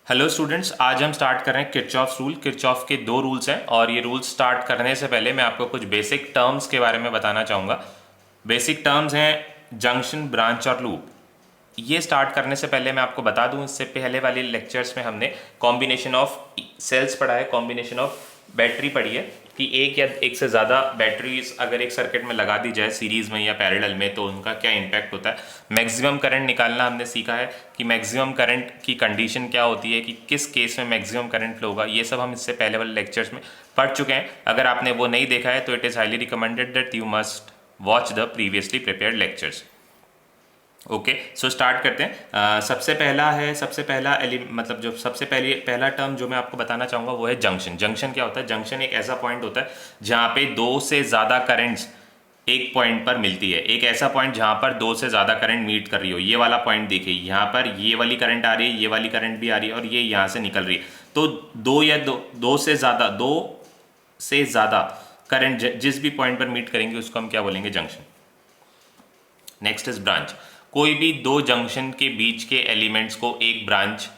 Hello students, आज हम start कर रहे हैं किरचॉफ रूल। किरचॉफ के दो रूल्स हैं और ये रूल्स स्टार्ट करने से पहले मैं आपको कुछ बेसिक टर्म्स के बारे में बताना चाहूँगा। बेसिक टर्म्स हैं जंक्शन, ब्रांच और लूप। ये स्टार्ट करने से पहले मैं आपको बता दूं, इससे पहले वाले लेक्चर्स में हमने कॉम्बिनेशन ऑफ सेल्स पढ़ा है, कॉम्बिनेशन ऑफ बैटरी पढ़ी है कि एक या एक से ज़्यादा बैटरीज अगर एक सर्किट में लगा दी जाए सीरीज़ में या पैरेलल में तो उनका क्या इम्पैक्ट होता है। मैक्सिमम करंट निकालना हमने सीखा है कि मैक्सिमम करंट की कंडीशन क्या होती है, कि किस केस में मैक्सिमम करंट फ्लो होगा। ये सब हम इससे पहले वाले लेक्चर्स में पढ़ चुके हैं। अगर आपने वो नहीं देखा है तो it is highly recommended that you must watch the previously prepared lectures. Okay, so start करते हैं। सबसे पहला मतलब जो सबसे पहला टर्म जो मैं आपको बताना चाहूँगा वो है जंक्शन। जंक्शन क्या होता है? जंक्शन एक ऐसा पॉइंट होता है जहाँ पे दो से ज़्यादा करंट्स एक पॉइंट पर मिलती है। एक ऐसा पॉइंट जहाँ पर दो से ज़्यादा करंट मीट कर रही हो। ये वाला पॉइंट देखिए, यहाँ पर ये वाली करंट आ रही है, ये वाली करंट भी आ रही है और ये यहाँ से निकल रही है। तो दो से ज़्यादा करंट जिस भी पॉइंट पर मीट करेंगे उसको हम क्या बोलेंगे? जंक्शन। Next is branch. कोई भी दो जंक्शन के बीच के एलिमेंट्स को एक ब्रांच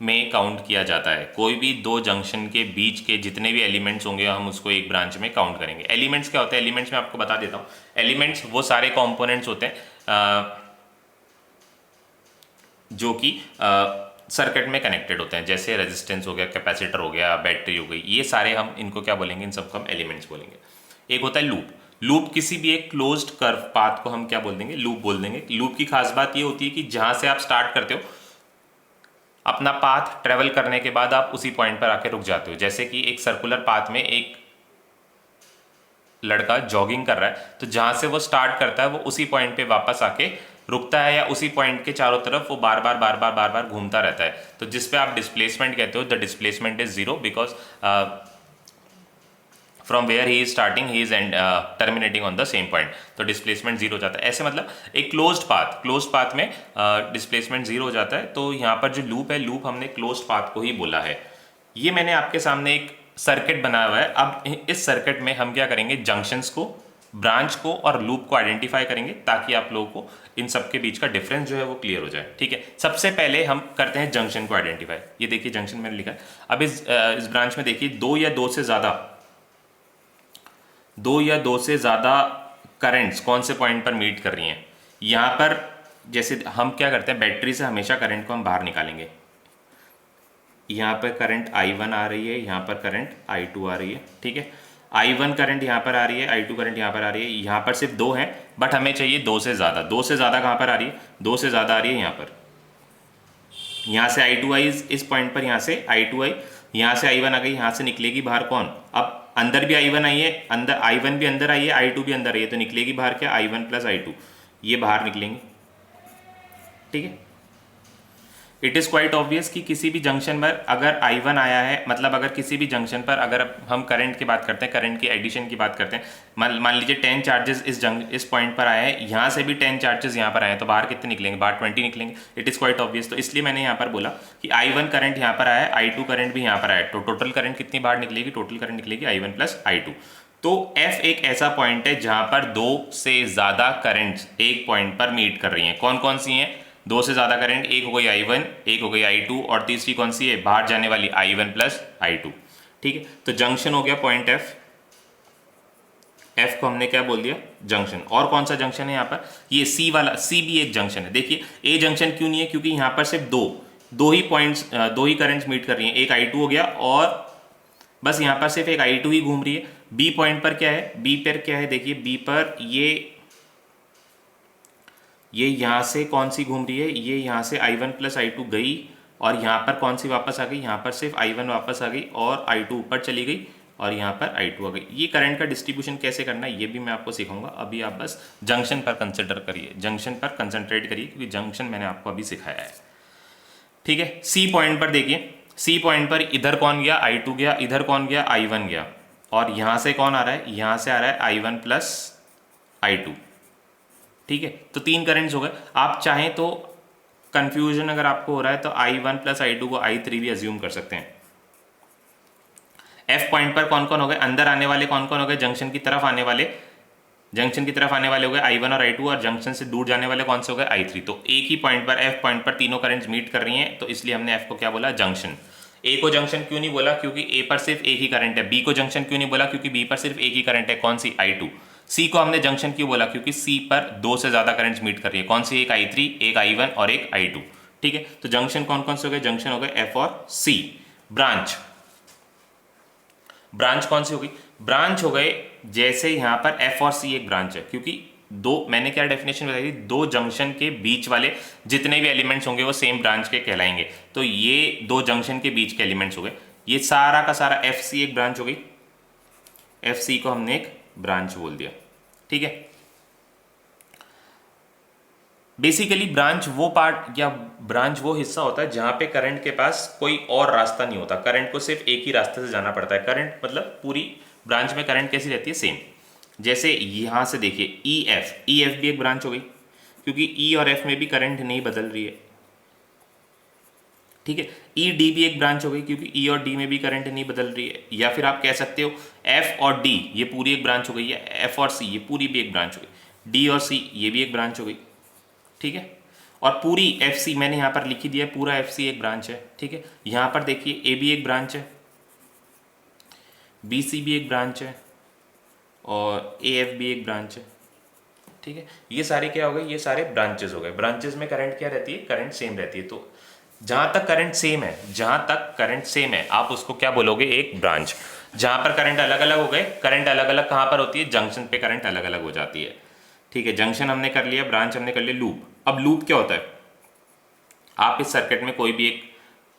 में काउंट किया जाता है। कोई भी दो जंक्शन के बीच के जितने भी एलिमेंट्स होंगे हम उसको एक ब्रांच में काउंट करेंगे। एलिमेंट्स क्या होते हैं? एलिमेंट्स में आपको बता देता हूँ। एलिमेंट्स वो सारे कंपोनेंट्स होते हैं जो कि सर्किट में कनेक्टेड होते हैं, जैसे रेजिस्टेंस हो गया, कैपेसिटर हो गया, बैटरी हो गई। ये सारे हम इनको क्या बोलेंगे? इन सबको हम एलिमेंट्स बोलेंगे। एक होता है लूप। लूप किसी भी एक क्लोज्ड कर्व पाथ को हम क्या बोल देंगे? लूप बोल देंगे। लूप की खास बात ये होती है कि जहां से आप स्टार्ट करते हो अपना पाथ ट्रेवल करने के बाद आप उसी पॉइंट पर आके रुक जाते हो। जैसे कि एक सर्कुलर पाथ में एक लड़का जॉगिंग कर रहा है तो जहां से वो स्टार्ट करता है वो उसी पॉइंट पे वापस आके रुकता है, या उसी पॉइंट के चारों तरफ वो बार बार घूमता रहता है। तो जिस पे आप डिस्प्लेसमेंट कहते हो, the displacement is zero because from where he is starting he is and terminating on the same point. तो डिस्प्लेसमेंट जीरो हो जाता है। ऐसे मतलब एक क्लोज्ड पाथ में डिस्प्लेसमेंट जीरो हो जाता है। तो यहाँ पर जो लूप है, लूप हमने क्लोज्ड पाथ को ही बोला है। ये मैंने आपके सामने एक सर्किट बनाया हुआ है। अब इस सर्किट में हम क्या करेंगे? जंक्शंस को, ब्रांच को और लूप को आइडेंटिफाई करेंगे ताकि आप लोगों को इन सब के बीच का डिफरेंस जो है वो क्लियर हो जाए। ठीक है, सबसे पहले हम करते हैं जंक्शन को आइडेंटिफाई। ये देखिए जंक्शन मैंने लिखा है। अब इस ब्रांच में देखिए दो या दो से ज़्यादा करंट्स कौन से पॉइंट पर मीट कर रही हैं। यहाँ पर जैसे हम क्या करते हैं, बैटरी से हमेशा करंट को हम बाहर निकालेंगे। यहाँ पर करंट I1 आ रही है, यहाँ पर करंट I2 आ रही है। ठीक है, I1 करंट यहाँ पर आ रही है, I2 करंट यहाँ पर आ रही है। यहाँ पर सिर्फ दो है बट हमें चाहिए दो से ज़्यादा। दो से ज़्यादा कहाँ पर आ रही है? दो से ज़्यादा आ रही है यहाँ पर। यहाँ से I2 आई, इस पॉइंट पर यहाँ से I2 आई, यहाँ से I1 आ गई। यहाँ से निकलेगी बाहर कौन? अब अंदर भी I1 आई है, अंदर I1 भी अंदर आई है, I2 भी अंदर आई है, तो निकलेगी बाहर क्या? I1 प्लस I2, ये बाहर निकलेंगे। ठीक है, इट इज़ क्वाइट ऑब्वियस कि किसी भी जंक्शन पर अगर I1 आया है, मतलब अगर किसी भी जंक्शन पर अगर हम करंट की बात करते हैं, करंट की एडिशन की बात करते हैं, मान लीजिए 10 चार्जेस इस पॉइंट पर आए हैं, यहाँ से भी 10 चार्जेस यहाँ पर आए हैं, तो बाहर कितने निकलेंगे? बाहर 20 निकलेंगे। It is quite obvious. तो इसलिए मैंने यहाँ पर बोला कि I1 करंट यहाँ पर आया है, I2 करंट भी यहाँ पर आया है, तो टोटल करंट कितनी बाहर निकलेगी? टोटल करंट निकलेगी I1 प्लस I2। तो F एक ऐसा पॉइंट है जहाँ पर दो से ज़्यादा करंट्स एक पॉइंट पर मीट कर रही हैं। कौन कौन सी हैं? दो से ज़्यादा करंट, एक हो गई I1, एक हो गई I2 और तीसरी कौन सी है? बाहर जाने वाली I1 प्लस I2। ठीक है, तो जंक्शन हो गया पॉइंट F। F को हमने क्या बोल दिया? जंक्शन। और कौन सा जंक्शन है यहाँ पर? ये C वाला, C भी एक जंक्शन है। देखिए A जंक्शन क्यों नहीं है? क्योंकि यहाँ पर सिर्फ दो ही करंट्स मीट कर रही हैं। एक I2 हो गया और बस यहाँ पर सिर्फ एक I2 ही घूम रही है। B पॉइंट पर क्या है? B पर क्या है? देखिए B पर ये यहाँ से कौन सी घूम रही है? ये यहाँ से I1 प्लस I2 गई और यहाँ पर कौन सी वापस आ गई? यहाँ पर सिर्फ I1 वापस आ गई और I2 ऊपर चली गई और यहाँ पर I2 आ गई। ये करंट का डिस्ट्रीब्यूशन कैसे करना है ये भी मैं आपको सिखाऊंगा। अभी आप बस जंक्शन पर कंसिडर करिए, जंक्शन पर कंसंट्रेट करिए, क्योंकि जंक्शन मैंने आपको अभी सिखाया है। ठीक है, सी पॉइंट पर देखिए, सी पॉइंट पर इधर कौन गया? I2 गया, इधर कौन गया? I1 गया, और यहाँ से कौन आ रहा है? यहाँ से आ रहा है I1 प्लस I2। ठीक है, तो तीन करंट्स हो गए। आप चाहें तो कंफ्यूजन अगर आपको हो रहा है तो I1 प्लस I2 को I3 भी अज्यूम कर सकते हैं। F पॉइंट पर कौन कौन हो गए? अंदर आने वाले कौन कौन हो गए? जंक्शन की तरफ आने वाले जंक्शन की तरफ आने वाले हो गए I1 और I2 और जंक्शन से दूर जाने वाले कौन से हो गए I3। तो एक ही पॉइंट पर F पॉइंट पर तीनों करंट्स मीट कर रही हैं, तो इसलिए हमने F को क्या बोला, जंक्शन। A को जंक्शन क्यों नहीं बोला, क्योंकि A पर सिर्फ एक ही करंट है। B को जंक्शन क्यों नहीं बोला, क्योंकि B पर सिर्फ एक ही करंट है, कौन सी, I2। C को हमने जंक्शन क्यों बोला, क्योंकि C पर दो से ज्यादा करंट्स मीट कर रही है, कौन सी, एक I3, एक I1 और एक I2। ठीक है, तो जंक्शन कौन कौन से हो गए, जंक्शन हो गए F और C। ब्रांच, ब्रांच कौन सी होगी, ब्रांच हो गए जैसे यहां पर F और C एक ब्रांच है, क्योंकि दो, मैंने क्या डेफिनेशन बताई थी, दो जंक्शन के बीच वाले जितने भी एलिमेंट्स होंगे वो सेम ब्रांच के कहलाएंगे। तो ये दो जंक्शन के बीच के एलिमेंट्स हो गए, ये सारा का सारा FC एक ब्रांच हो गई, FC को हमने एक ब्रांच बोल दिया। ठीक है, बेसिकली ब्रांच वो पार्ट या ब्रांच वो हिस्सा होता है जहां पे करंट के पास कोई और रास्ता नहीं होता, करंट को सिर्फ एक ही रास्ते से जाना पड़ता है। करंट मतलब पूरी ब्रांच में करंट कैसी रहती है, सेम। जैसे यहां से देखिए EF भी एक ब्रांच हो गई, क्योंकि E और F में भी करंट नहीं बदल रही है। ठीक है, ED भी एक ब्रांच हो गई, क्योंकि E और D में भी करंट नहीं बदल रही है। या फिर आप कह सकते हो F और D ये पूरी एक ब्रांच हो गई, या F और C ये पूरी भी एक ब्रांच हो गई, D और C ये भी एक ब्रांच हो गई। ठीक है, और पूरी FC मैंने यहां पर लिखी दिया है, पूरा FC एक ब्रांच है। ठीक है, यहां पर देखिए AB एक ब्रांच है, BC भी एक ब्रांच है और AF भी एक ब्रांच है। ठीक है, ये सारे क्या हो गए, ये सारे ब्रांचेस हो गए। ब्रांचेस में करंट क्या रहती है, करंट सेम रहती है। तो जहां तक करंट सेम है, जहां तक करंट सेम है आप उसको क्या बोलोगे, एक ब्रांच। जहां पर करंट अलग अलग हो गए, करंट अलग अलग कहां पर होती है, जंक्शन पे करंट अलग अलग हो जाती है। ठीक है, जंक्शन हमने कर लिया, ब्रांच हमने कर लिया, लूप। अब लूप क्या होता है, आप इस सर्किट में कोई भी एक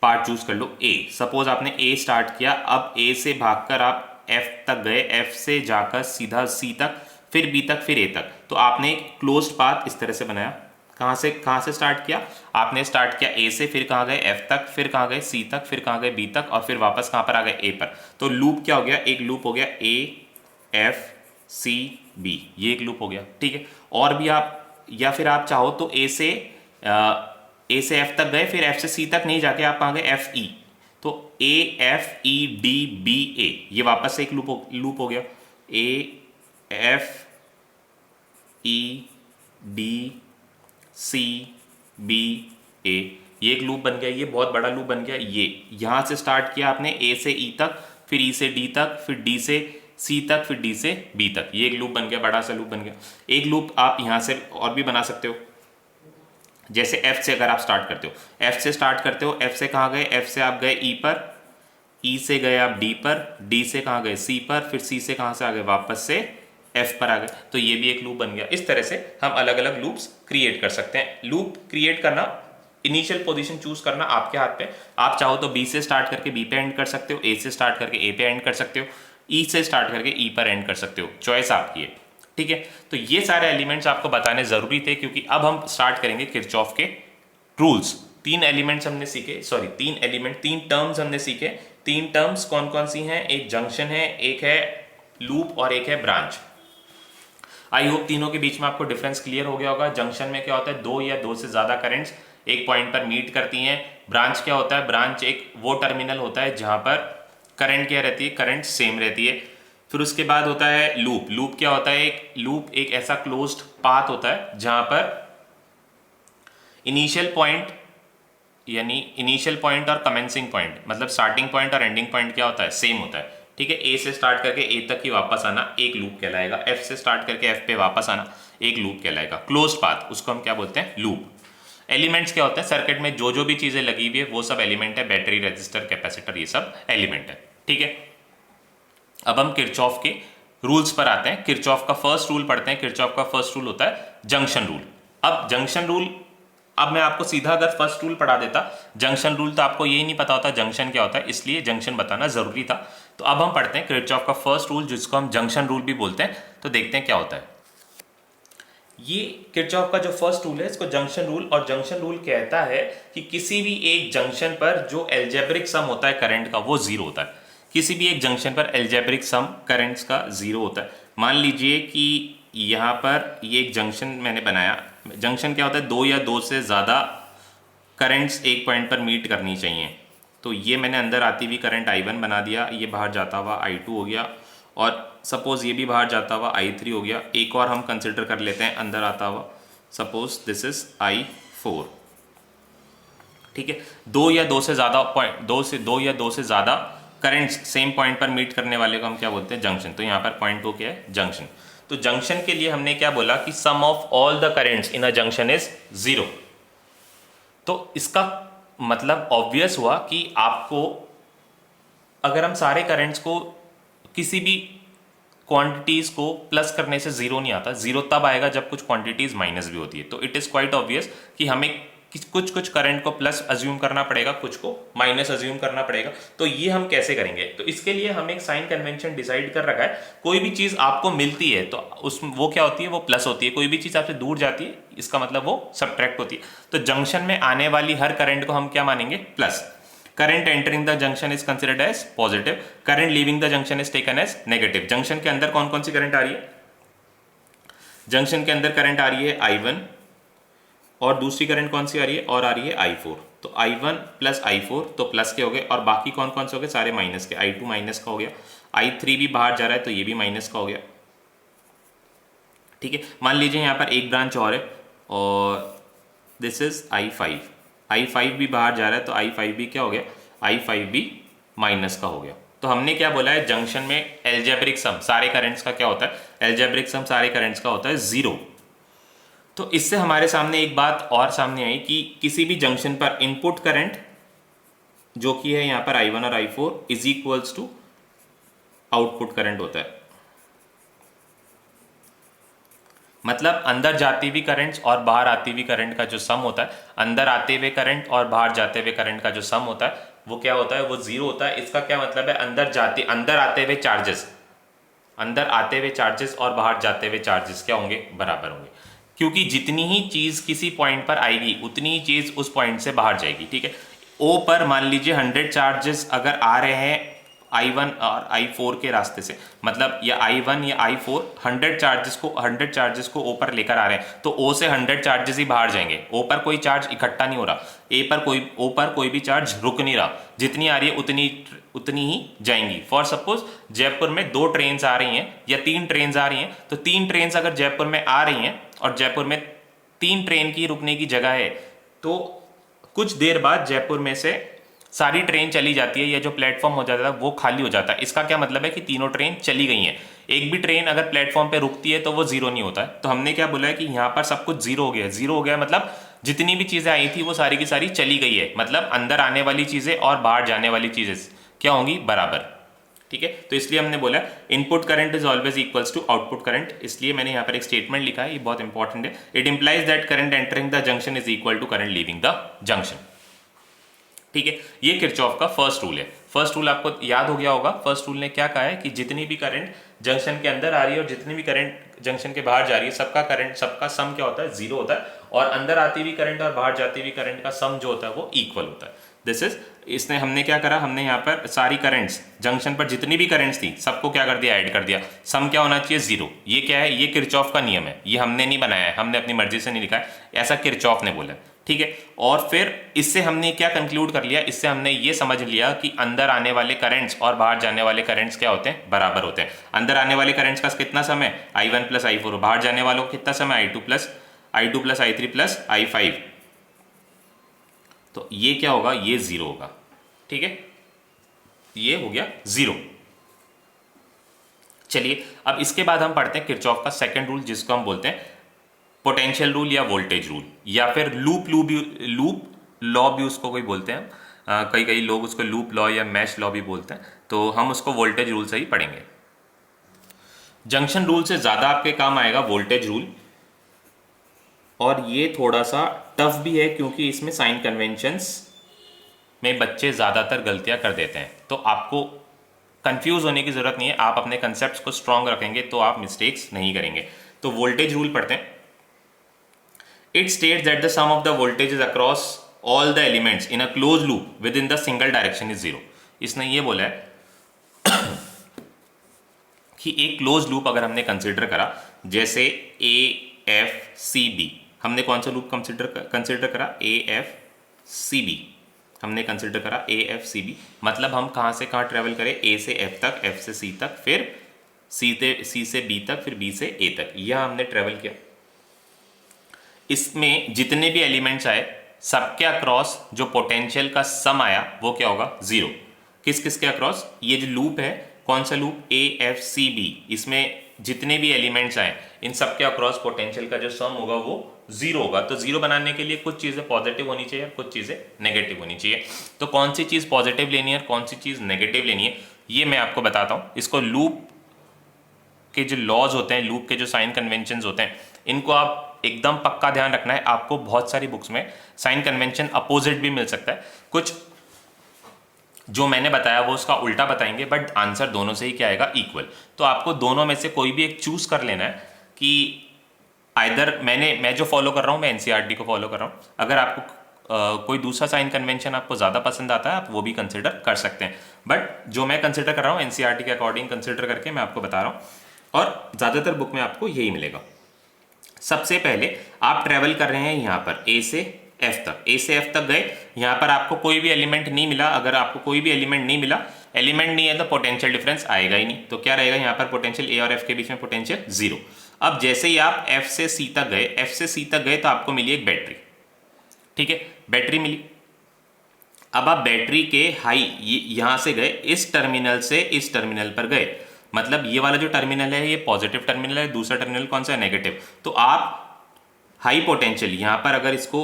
पार्ट चूज कर लो। A, सपोज आपने A स्टार्ट किया, अब A से भागकर आप F तक गए, F से जाकर सीधा C तक, फिर B तक, फिर A तक। तो आपने एक क्लोज्ड पाथ इस तरह से बनाया। कहां से स्टार्ट किया, आपने स्टार्ट किया A से, फिर कहां गए F तक, फिर कहां गए C तक, फिर कहां गए B तक, और फिर वापस कहां पर आ गए A पर। तो लूप क्या हो गया, एक लूप हो गया A F C B, ये एक लूप हो गया। ठीक है, और भी आप, या फिर आप चाहो तो A से F तक गए, फिर F से C तक नहीं जाके आप कहां गए, F E। तो A F E D B A, ये वापस से एक लूप हो गया। A F E D C B A, ये एक लूप बन गया, ये बहुत बड़ा लूप बन गया। ये यहां से स्टार्ट किया आपने A से E तक, फिर E से D तक, फिर D से C तक, फिर D से B तक, ये एक लूप बन गया, बड़ा सा लूप बन गया। एक लूप आप यहां से और भी बना सकते हो, जैसे F से अगर आप स्टार्ट करते हो, F से स्टार्ट करते हो, F से कहाँ गए, F से आप गए E पर, E से गए आप D पर, D से कहाँ गए C पर, फिर C से कहाँ से आ गए, वापस से F पर आ गए। तो ये भी एक लूप बन गया। इस तरह से हम अलग अलग लूप्स क्रिएट कर सकते हैं। लूप क्रिएट करना, इनिशियल पोजीशन चूज करना आपके हाथ पे। आप चाहो तो B से स्टार्ट करके B पे एंड कर सकते हो, A से स्टार्ट करके A पे एंड कर सकते हो, E से स्टार्ट करके E पर एंड कर सकते हो, चॉइस आपकी है। ठीक है, तो ये सारे एलिमेंट्स आपको बताने जरूरी थे, क्योंकि अब हम स्टार्ट करेंगे किरचॉफ के रूल्स। तीन एलिमेंट्स हमने सीखे, सॉरी तीन टर्म्स हमने सीखे। तीन टर्म्स कौन कौन सी हैं, एक जंक्शन है, एक है लूप और एक है ब्रांच। आई होप तीनों के बीच में आपको डिफरेंस क्लियर हो गया होगा। जंक्शन में क्या होता है, दो या दो से ज्यादा करंट्स एक पॉइंट पर मीट करती हैं। ब्रांच क्या होता है, ब्रांच एक वो टर्मिनल होता है जहां पर करंट क्या रहती है, करंट सेम रहती है। फिर उसके बाद होता है लूप। लूप क्या होता है, लूप एक ऐसा क्लोज्ड पाथ होता है जहां पर इनिशियल पॉइंट और कमेंसिंग पॉइंट, मतलब स्टार्टिंग पॉइंट और एंडिंग पॉइंट क्या होता है, सेम होता है। ठीक है, ए से स्टार्ट करके ए तक ही वापस आना एक लूप कहलाएगा, एफ से स्टार्ट करके एफ पे वापस आना एक लूप कहलाएगा। क्लोज्ड पाथ, उसको हम क्या बोलते हैं, लूप। एलिमेंट्स क्या होते हैं, सर्किट में जो जो भी चीजें लगी हुई है वो सब एलिमेंट है, बैटरी, रेजिस्टर, कैपेसिटर, ये सब एलिमेंट है। ठीक है, अब हम किरचॉफ के रूल्स पर आते हैं। किरचॉफ का फर्स्ट रूल पढ़ते हैं। किरचॉफ का फर्स्ट रूल होता है जंक्शन रूल। अब जंक्शन रूल, अब मैं आपको सीधा अगर फर्स्ट रूल पढ़ा देता जंक्शन रूल, तो आपको यही नहीं पता होता जंक्शन क्या होता है, इसलिए जंक्शन बताना जरूरी था। तो अब हम पढ़ते हैं किरचॉफ का फर्स्ट रूल, जिसको हम जंक्शन रूल भी बोलते हैं। तो देखते हैं क्या होता है। ये किरचॉफ का जो फर्स्ट रूल है, इसको जंक्शन रूल, और जंक्शन रूल कहता है कि किसी भी एक जंक्शन पर जो एल्जेब्रिक सम होता है करंट का, वो जीरो होता है। किसी भी एक जंक्शन पर एल्जेब्रिक सम करंट्स का जीरो होता है। मान लीजिए कि यहाँ पर ये एक जंक्शन मैंने बनाया। जंक्शन क्या होता है, दो या दो से ज़्यादा करंट्स एक पॉइंट पर मीट करनी चाहिए। तो ये मैंने अंदर आती हुई करंट I1 बना दिया, ये बाहर जाता हुआ I2 हो गया, और सपोज ये भी बाहर जाता हुआ I3 हो गया। एक और हम कंसिडर कर लेते हैं अंदर आता हुआ, सपोज दिस इज I4। ठीक है, दो या दो से ज़्यादा पॉइंट, दो से ज़्यादा करंट्स सेम पॉइंट पर मीट करने वाले को हम क्या बोलते हैं, जंक्शन। तो यहाँ पर पॉइंट 2 क्या है, जंक्शन। तो जंक्शन के लिए हमने क्या बोला कि sum of all the currents in a junction is 0। तो इसका मतलब ऑब्वियस हुआ कि आपको अगर हम सारे करंट्स को किसी भी क्वांटिटीज को प्लस करने से जीरो नहीं आता, जीरो तब आएगा जब कुछ क्वांटिटीज माइनस भी होती है। तो इट इज क्वाइट ऑब्वियस कि हमें कुछ करंट को प्लस अज्यूम करना पड़ेगा, कुछ को माइनस अज्यूम करना पड़ेगा। तो ये हम कैसे करेंगे, तो इसके लिए हम एक साइन कन्वेंशन डिसाइड कर रखा है। कोई भी चीज आपको मिलती है तो उस वो क्या होती है, वो प्लस होती है। कोई भी चीज आपसे दूर जाती है इसका मतलब वो सब्ट्रैक्ट होती है। तो जंक्शन में आने वाली हर करंट को हम क्या मानेंगे, plus. Current entering the junction is considered as positive, current leaving the junction is taken as negative. Junction के अंदर कौन कौन सी करंट आ रही है, जंक्शन के अंदर करंट आ रही है I1 और दूसरी करंट कौन सी आ रही है, और आ रही है I4। तो I1 प्लस I4 तो प्लस के हो गए, और बाकी कौन कौन से हो गए, सारे माइनस के। I2 माइनस का हो गया, I3 भी बाहर जा रहा है तो ये भी माइनस का हो गया। ठीक है, मान लीजिए यहाँ पर एक ब्रांच और है और दिस इज I5 भी बाहर जा रहा है तो I5 भी क्या हो गया, I5 भी माइनस का हो गया। तो हमने क्या बोला है, जंक्शन में एल्जेब्रिक सम सारे करंट्स का क्या होता है, एल्जेब्रिक सम सारे करंट्स का होता है 0। तो इससे हमारे सामने एक बात और सामने आई कि किसी भी जंक्शन पर इनपुट करंट जो कि है यहाँ पर I1 और I4 is equals to output current होता है। मतलब अंदर जाती हुई करंट्स और बाहर आती हुई करंट का जो सम होता है, अंदर आते हुए करंट और बाहर जाते हुए करंट का जो सम होता है वो क्या होता है, वो 0 होता है। इसका क्या मतलब है, अंदर आते हुए चार्जेस और बाहर जाते हुए चार्जेस क्या होंगे, बराबर होंगे। क्योंकि जितनी ही चीज किसी पॉइंट पर आएगी उतनी ही चीज उस पॉइंट से बाहर जाएगी। ठीक है, O पर मान लीजिए 100 चार्जेस अगर आ रहे हैं I1 और I4 के रास्ते से, मतलब या I1 या I4 100 चार्जेस को O पर लेकर आ रहे हैं, तो O से 100 चार्जेस ही बाहर जाएंगे। O पर कोई चार्ज इकट्ठा नहीं हो रहा, O पर कोई भी चार्ज रुक नहीं रहा, जितनी आ रही है उतनी ही जाएंगी। फॉर सपोज जयपुर में 2 ट्रेन आ रही हैं या 3 ट्रेन आ रही हैं, तो 3 ट्रेन अगर जयपुर में आ रही हैं और जयपुर में 3 ट्रेन की रुकने की जगह है, तो कुछ देर बाद जयपुर में से सारी ट्रेन चली जाती है या जो प्लेटफॉर्म हो जाता है वो खाली हो जाता है। इसका क्या मतलब है कि तीनों ट्रेन चली गई हैं। एक भी ट्रेन अगर प्लेटफॉर्म पे रुकती है तो वो 0 नहीं होता है। तो हमने क्या बोला है कि यहाँ पर सब कुछ 0 हो गया, मतलब जितनी भी चीजें आई थी वो सारी की सारी चली गई है। मतलब अंदर आने वाली चीजें और बाहर जाने वाली चीजें क्या होंगी, बराबर। ठीक है, तो इसलिए हमने बोला input current is always equals to output current. इसलिए मैंने यहाँ पर एक स्टेटमेंट लिखा है, ये बहुत इंपॉर्टेंट है। It implies that current entering the junction is equal to current leaving the junction. ठीक है, ये किरचॉफ का फर्स्ट रूल है। फर्स्ट रूल आपको याद हो गया होगा। फर्स्ट रूल ने क्या कहा है कि जितनी भी करंट जंक्शन के अंदर आ रही है और जितनी भी करंट जंक्शन के बाहर जा रही है, सबका सम क्या होता है, 0 होता है। और अंदर आती हुई करंट और बाहर जाती हुई करंट का सम जो होता है वो इक्वल होता है। इसने हमने क्या करा, हमने यहाँ पर सारी करंट्स जंक्शन पर जितनी भी करंट्स थी सबको क्या कर दिया, ऐड कर दिया। सम क्या होना चाहिए, 0। ये क्या है, ये किरचॉफ का नियम है, ये हमने नहीं बनाया है, हमने अपनी मर्जी से नहीं लिखा है, ऐसा किरचॉफ ने बोला। ठीक है, और फिर इससे हमने क्या कंक्लूड कर लिया, इससे हमने ये समझ लिया कि अंदर आने वाले करंट्स और बाहर जाने वाले करंट्स क्या होते हैं, बराबर होते हैं। अंदर आने वाले करंट्स का कितना समय, I1 प्लस I4, बाहर जाने वालों का कितना समय, I2 plus I3 plus I5। तो ये क्या होगा, ये 0 होगा। ठीक है, ये हो गया 0। चलिए अब इसके बाद हम पढ़ते हैं किरचॉफ का सेकंड रूल, जिसको हम बोलते हैं पोटेंशियल रूल या वोल्टेज रूल, या फिर लूप लॉ भी उसको कोई बोलते हैं। कई लोग उसको लूप लॉ या मैश लॉ भी बोलते हैं, तो हम उसको वोल्टेज रूल से ही पढ़ेंगे। जंक्शन रूल से ज्यादा आपके काम आएगा वोल्टेज रूल, और ये थोड़ा सा टफ भी है क्योंकि इसमें साइन कन्वेंशंस में बच्चे ज्यादातर गलतियां कर देते हैं। तो आपको कंफ्यूज होने की जरूरत नहीं है, आप अपने कंसेप्ट्स को स्ट्रांग रखेंगे तो आप मिस्टेक्स नहीं करेंगे। तो वोल्टेज रूल पढ़ते हैं। It states that the sum of the voltages across all the elements in a closed loop within the single direction is 0। इसने ये बोला है कि एक क्लोज लूप अगर हमने कंसिडर करा, जैसे AFCB, हमने कौन सा लूप कंसिडर करा, AFCB हमने कंसिडर करा, AFCB। मतलब हम कहाँ से कहाँ ट्रेवल करें, A से F तक, F से C तक, फिर सी से बी तक, फिर बी से ए तक, यह हमने ट्रेवल किया। इसमें जितने भी एलिमेंट्स आए सबके अक्रॉस जो पोटेंशियल का सम आया वो क्या होगा, 0। किस किस के अक्रॉस, ये जो लूप है, कौन सा loop, A F C B, इसमें जितने भी एलिमेंट्स आए इन सबके अक्रॉस पोटेंशियल का जो सम होगा वो 0 होगा। तो 0 बनाने के लिए कुछ चीज़ें पॉजिटिव होनी चाहिए, कुछ चीज़ें नेगेटिव होनी चाहिए। तो कौन सी चीज़ पॉजिटिव लेनी है और कौन सी चीज़ नेगेटिव लेनी है ये मैं आपको बताता हूँ। इसको लूप के जो लॉज होते हैं, लूप के जो साइन कन्वेंशन होते हैं, इनको आप एकदम पक्का ध्यान रखना है। आपको बहुत सारी बुक्स में साइन कन्वेंशन अपोजिट भी मिल सकता है, कुछ जो मैंने बताया वो उसका उल्टा बताएंगे, बट आंसर दोनों से ही क्या आएगा, इक्वल। तो आपको दोनों में से कोई भी एक चूज कर लेना है कि आइदर मैं जो फॉलो कर रहा हूँ, मैं एनसीईआरटी को फॉलो कर रहा हूँ। अगर आपको कोई दूसरा साइन कन्वेंशन आपको ज़्यादा पसंद आता है, आप वो भी कंसिडर कर सकते हैं, बट जो मैं कंसिडर कर रहा हूँ एनसीईआरटी के अकॉर्डिंग कंसिडर करके मैं आपको बता रहा हूँ, और ज़्यादातर बुक में आपको यही मिलेगा। सबसे पहले आप ट्रेवल कर रहे हैं यहाँ पर ए से एफ तक, ए से एफ तक गए, यहाँ पर आपको कोई भी एलिमेंट नहीं मिला। अगर आपको कोई भी एलिमेंट नहीं मिला, एलिमेंट नहीं है तो पोटेंशियल डिफरेंस आएगा ही नहीं। तो क्या रहेगा यहाँ पर, पोटेंशियल ए और एफ के बीच में पोटेंशियल 0। अब जैसे ही आप एफ से सी तक गए, एफ से सी तक गए तो आपको मिली एक बैटरी, ठीक है, बैटरी मिली। अब आप बैटरी के हाई यहां से गए, इस टर्मिनल से इस टर्मिनल पर गए, मतलब ये वाला जो टर्मिनल है ये पॉजिटिव टर्मिनल है, दूसरा टर्मिनल कौन सा है, नेगेटिव। तो आप हाई पोटेंशियल यहाँ पर अगर इसको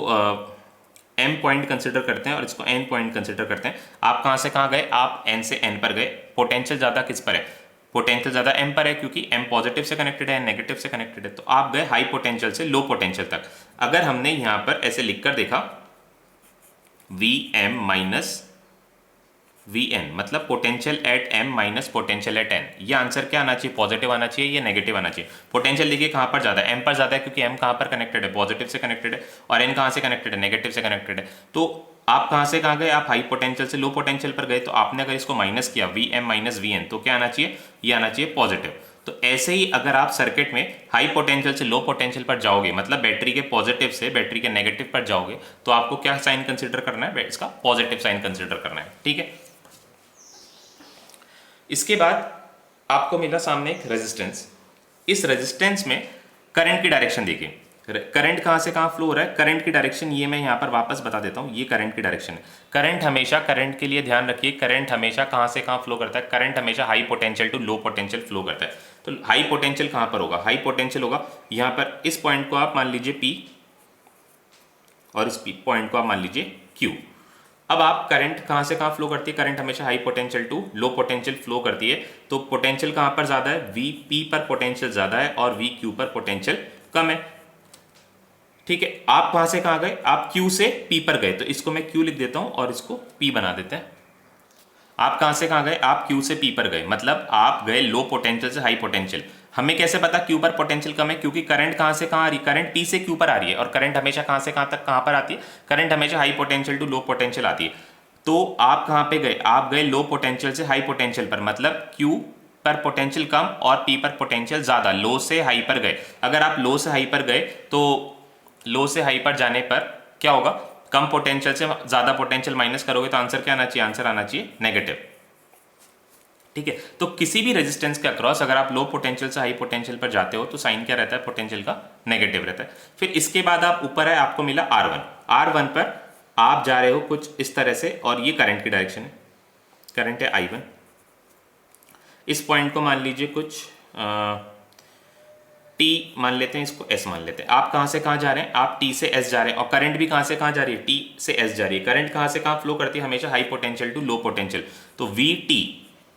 एम पॉइंट कंसिडर करते हैं और इसको एन पॉइंट कंसिडर करते हैं, आप कहाँ से कहाँ गए, आप एन से एन पर गए। पोटेंशियल ज़्यादा किस पर है, पोटेंशियल ज़्यादा एम पर है, क्योंकि एम पॉजिटिव से कनेक्टेड है, नेगेटिव से कनेक्टेड है। तो आप गए हाई पोटेंशियल से लो पोटेंशियल तक। अगर हमने यहाँ पर ऐसे लिख कर देखा V M minus V N, मतलब potential at M minus potential at N, ये आंसर क्या आना चाहिए, पॉजिटिव आना चाहिए, ये नेगेटिव आना चाहिए। पोटेंशियल देखिए कहाँ पर ज़्यादा है, एम पर ज़्यादा है, क्योंकि एम कहाँ पर कनेक्टेड है, पॉजिटिव से कनेक्टेड है, और एन कहाँ से कनेक्टेड है, नेगेटिव से कनेक्टेड है। तो आप कहाँ से कहाँ गए, आप हाई पोटेंशियल से लो पोटेंशियल पर गए, तो आपने अगर इसको माइनस किया V M minus V N, तो क्या आना चाहिए, ये आना चाहिए पॉजिटिव। तो ऐसे ही अगर आप सर्किट में हाई पोटेंशियल से लो पोटेंशियल पर जाओगे, मतलब बैटरी के पॉजिटिव से बैटरी के नेगेटिव पर जाओगे, तो आपको क्या साइन कंसिडर करना है, इसका पॉजिटिव साइन कंसिडर करना है, ठीक है। इसके बाद आपको मिला सामने एक रेजिस्टेंस। इस रेजिस्टेंस में करंट की डायरेक्शन देखिए, करंट कहाँ से कहाँ फ्लो हो रहा है, करंट की डायरेक्शन ये मैं यहाँ पर वापस बता देता हूँ, ये करंट की डायरेक्शन है। करंट हमेशा, करंट के लिए ध्यान रखिए, करंट हमेशा कहाँ से कहाँ फ्लो करता है, करंट हमेशा high potential to low potential flow करता है। तो हाई पोटेंशियल कहाँ पर होगा, हाई पोटेंशियल होगा यहाँ पर, इस पॉइंट को आप मान लीजिए P और इस पॉइंट को आप मान लीजिए Q। अब आप करंट कहाँ से कहाँ फ्लो करती है, करंट हमेशा high potential to low potential flow करती है। तो पोटेंशियल कहाँ पर ज़्यादा है, वी पी पर पोटेंशियल ज़्यादा है और वी क्यू पर पोटेंशियल कम है, ठीक है। आप कहाँ से कहाँ गए, आप क्यू से पी पर गए, तो इसको मैं क्यू लिख देता हूँ और इसको पी बना देते हैं। आप कहाँ से कहाँ गए, आप क्यू से पी पर गए, मतलब आप गए लो पोटेंशियल से हाई पोटेंशियल। हमें कैसे पता क्यू पर पोटेंशियल कम है, क्योंकि करंट कहाँ से कहाँ आ रही है, करंट पी से क्यू पर आ रही है, और करंट हमेशा कहाँ से कहाँ तक कहाँ पर आती है, करंट हमेशा high potential to low potential आती है। तो आप कहाँ पे गए, आप गए लो पोटेंशियल से हाई पोटेंशियल पर, मतलब क्यू पर पोटेंशियल कम और पी पर पोटेंशियल ज़्यादा, लो से हाई पर गए। अगर आप लो से हाई पर गए तो लो से हाई पर जाने पर क्या होगा, कम पोटेंशियल से ज़्यादा पोटेंशियल माइनस करोगे तो आंसर क्या आना चाहिए, आंसर आना चाहिए नेगेटिव, ठीक है। तो किसी भी रेजिस्टेंस के अक्रॉस अगर आप लो पोटेंशियल से हाई पोटेंशियल पर जाते हो तो साइन क्या रहता है, पोटेंशियल का नेगेटिव रहता है। फिर इसके बाद आप ऊपर है, आपको मिला R1, R1 पर आप जा रहे हो कुछ इस तरह से, और ये करंट की डायरेक्शन है, करंट है I1। इस पॉइंट को मान लीजिए कुछ T मान लेते हैं, इसको S मान लेते हैं। आप कहाँ से कहाँ जा रहे हैं, आप T से S जा रहे हैं, और करंट भी कहाँ से कहाँ जा रही है, T से S जा रही है। करंट कहाँ से कहाँ फ्लो करती है, हमेशा high potential to low potential. तो VT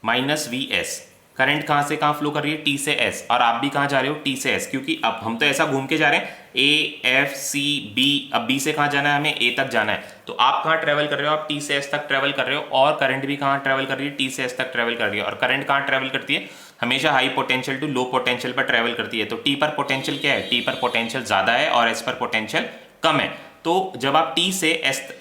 माइनस VS, करंट कहाँ से कहाँ फ्लो कर रही है, T से S, और आप भी कहाँ जा रहे हो, T से S, क्योंकि अब हम तो ऐसा घूम के जा रहे हैं A F C B, अब B से कहाँ जाना है, हमें A तक जाना है। तो आप कहाँ ट्रेवल कर रहे हो, आप T से S तक ट्रेवल कर रहे हो, और करंट भी कहाँ ट्रेवल कर रही है, T से S तक ट्रेवल कर रही है। और करंट कहाँ ट्रेवल करती है, हमेशा high potential to low potential पर ट्रेवल करती है। तो T पर पोटेंशियल क्या है, T पर पोटेंशियल ज़्यादा है और S पर पोटेंशियल कम है। तो जब आप T से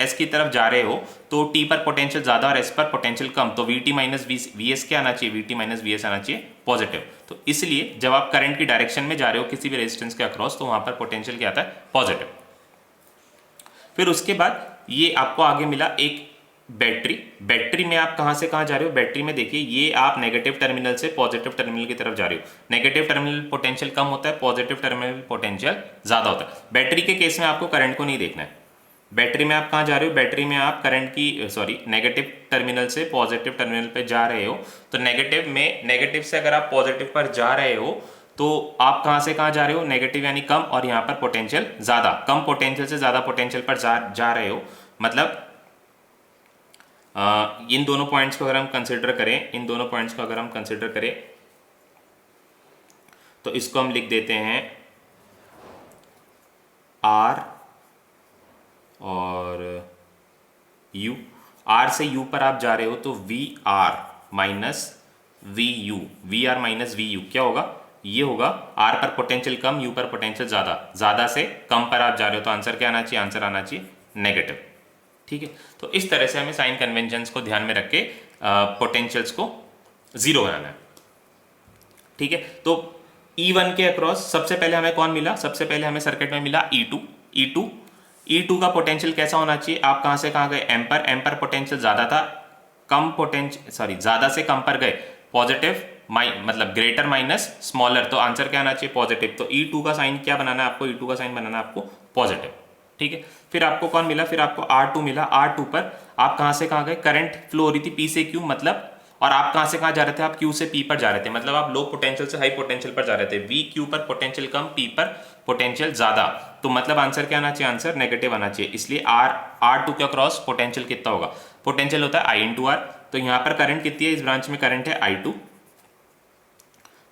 S की तरफ जा रहे हो तो T पर पोटेंशियल ज़्यादा और S पर पोटेंशियल कम, तो VT माइनस VS क्या आना चाहिए, VT माइनस VS आना चाहिए पॉजिटिव। तो इसलिए जब आप करंट की डायरेक्शन में जा रहे हो किसी भी रेजिस्टेंस के अक्रॉस, तो वहाँ पर पोटेंशियल क्या आता है, पॉजिटिव। फिर उसके बाद ये आपको आगे मिला एक बैटरी में आप कहां से कहां जा रहे हो? बैटरी में देखिए, ये आप नेगेटिव टर्मिनल से पॉजिटिव टर्मिनल की तरफ जा रहे हो। नेगेटिव टर्मिनल पोटेंशियल कम होता है, पॉजिटिव टर्मिनल पोटेंशियल ज्यादा होता है। बैटरी के केस में आपको करंट को नहीं देखना है। बैटरी में आप कहां जा रहे हो? बैटरी में आप करंट की नेगेटिव टर्मिनल से पॉजिटिव टर्मिनल पे जा रहे हो। तो नेगेटिव से अगर आप पॉजिटिव पर जा रहे हो तो आप कहां से कहां जा रहे हो? नेगेटिव यानी कम, और यहां पर पोटेंशियल ज्यादा। कम पोटेंशियल से ज्यादा पोटेंशियल पर जा रहे हो, मतलब इन दोनों पॉइंट्स को अगर हम कंसिडर करें, तो इसको हम लिख देते हैं R और U। R से U पर आप जा रहे हो तो VR minus VU, VR minus VU क्या होगा? ये होगा R पर पोटेंशियल कम, U पर पोटेंशियल ज्यादा, ज्यादा से कम पर आप जा रहे हो, तो आंसर क्या आना चाहिए? आंसर आना चाहिए नेगेटिव। ठीक है, तो इस तरह से हमें साइन कन्वेंशंस को ध्यान में रख के पोटेंशियल्स को जीरो बनाना है। ठीक है, तो E1 के अक्रॉस सबसे पहले हमें कौन मिला? सबसे पहले हमें सर्किट में मिला E2 का पोटेंशियल कैसा होना चाहिए? आप कहां से कहां गए? एम पर पोटेंशियल ज्यादा था, ज्यादा से कम पर गए, पॉजिटिव मतलब ग्रेटर माइनस स्मॉलर, तो आंसर क्या आना चाहिए? पॉजिटिव। तो E2 का साइन क्या बनाना है आपको? E2 का साइन बनाना है आपको पॉजिटिव। ठीक है, फिर आपको कौन मिला? फिर आपको R2 मिला। R2 पर आप कहां से कहां गए? करंट फ्लो हो रही थी P से Q, मतलब, और आप कहां से कहां जा रहे थे? आप Q से P पर जा रहे थे, मतलब आप लो पोटेंशियल से हाई पोटेंशियल पर जा रहे थे। VQ पर पोटेंशियल कम, P पर पोटेंशियल ज्यादा, तो मतलब आंसर क्या आना चाहिए? आंसर नेगेटिव आना चाहिए। इसलिए R2 के क्रॉस पोटेंशियल कितना होगा? पोटेंशियल होता है I इंटू R, तो यहां पर करंट कितनी है? इस ब्रांच में करंट है I2,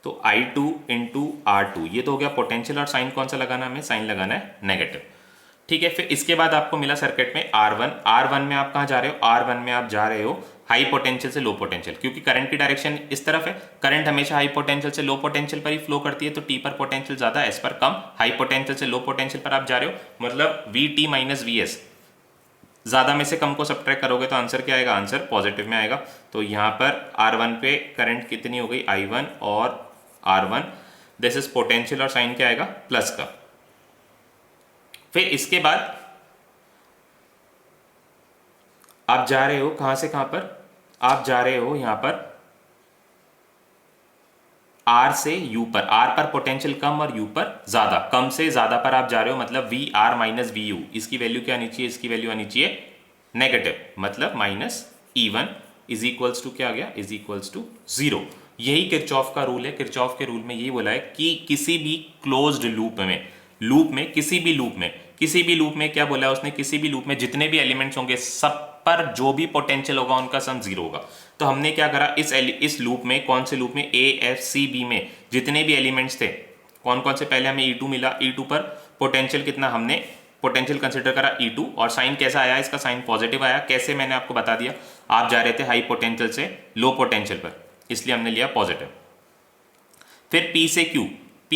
तो I2 इंटू R2, ये तो हो गया पोटेंशियल, और साइन कौन सा लगाना है हमें? साइन लगाना है नेगेटिव। ठीक है, फिर इसके बाद आपको मिला सर्किट में R1 में आप कहां जा रहे हो? R1 में आप जा रहे हो हाई पोटेंशियल से लो पोटेंशियल, क्योंकि करंट की डायरेक्शन इस तरफ है। करंट हमेशा हाई पोटेंशियल से लो पोटेंशियल पर ही फ्लो करती है, तो T पर पोटेंशियल ज्यादा, S पर कम। हाई पोटेंशियल से लो पोटेंशियल पर आप जा रहे हो, मतलब VT माइनस VS, ज्यादा में से कम को सब्ट्रैक्ट करोगे तो आंसर क्या आएगा? आंसर पॉजिटिव में आएगा। तो यहां पर R1 पे करंट कितनी हो गई? I1 और R1, दिस इज पोटेंशियल, और साइन क्या आएगा? प्लस का। फिर इसके बाद आप जा रहे हो कहां से कहां पर? आप जा रहे हो यहां पर R से U पर। R पर पोटेंशियल कम और U पर ज्यादा, कम से ज्यादा पर आप जा रहे हो, मतलब VR माइनस VU, इसकी वैल्यू क्या आनी चाहिए? इसकी वैल्यू आनी चाहिए नेगेटिव, मतलब minus E1 is equals to क्या आ गया? Is equals to 0। यही किरचॉफ का रूल है। किरचॉफ के रूल में यही बोला है कि किसी भी क्लोज्ड किसी भी लूप में क्या बोला है उसने? किसी भी लूप में जितने भी एलिमेंट्स होंगे सब पर जो भी पोटेंशियल होगा उनका सम 0 होगा। तो हमने क्या करा? इस लूप में, कौन से लूप में? A F C B में जितने भी एलिमेंट्स थे, कौन कौन से? पहले हमें E2 मिला, E2 पर पोटेंशियल कितना? हमने पोटेंशियल कंसिडर करा E2, और साइन कैसा आया? इसका साइन पॉजिटिव आया। कैसे? मैंने आपको बता दिया, आप जा रहे थे हाई पोटेंशियल से लो पोटेंशियल पर, इसलिए हमने लिया पॉजिटिव। फिर P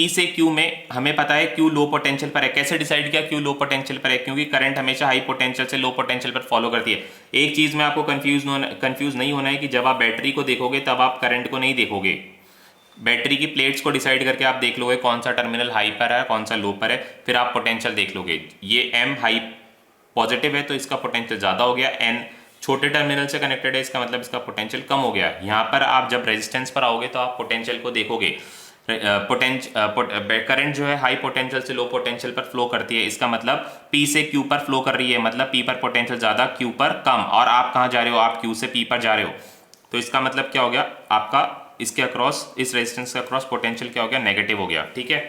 से Q में हमें पता है Q लो पोटेंशियल पर है। कैसे डिसाइड किया Q लो पोटेंशियल पर है? क्योंकि करंट हमेशा हाई पोटेंशियल से लो पोटेंशियल पर फॉलो करती है। एक चीज में आपको कंफ्यूज नहीं होना है कि जब आप बैटरी को देखोगे तब आप करंट को नहीं देखोगे। बैटरी की प्लेट्स को डिसाइड करके आप देख लोगे कौन सा टर्मिनल हाई पर है, कौन सा लो पर है, फिर आप पोटेंशियल देख लोगे। ये M हाई पॉजिटिव है तो इसका पोटेंशियल ज्यादा हो गया, N छोटे टर्मिनल से कनेक्टेड है, इसका मतलब इसका पोटेंशियल कम हो गया। यहाँ पर आप जब रेजिस्टेंस पर आओगे तो आप पोटेंशियल को देखोगे। करंट जो है हाई पोटेंशियल से लो पोटेंशियल पर फ्लो करती है, इसका मतलब P से Q पर फ्लो कर रही है, मतलब P पर पोटेंशियल ज्यादा, Q पर कम। और आप कहां जा रहे हो? आप Q से P पर जा रहे हो, तो इसका मतलब क्या हो गया? आपका इसके अक्रॉस, इस रेजिस्टेंस के अक्रॉस पोटेंशियल क्या हो गया? नेगेटिव हो गया। ठीक है,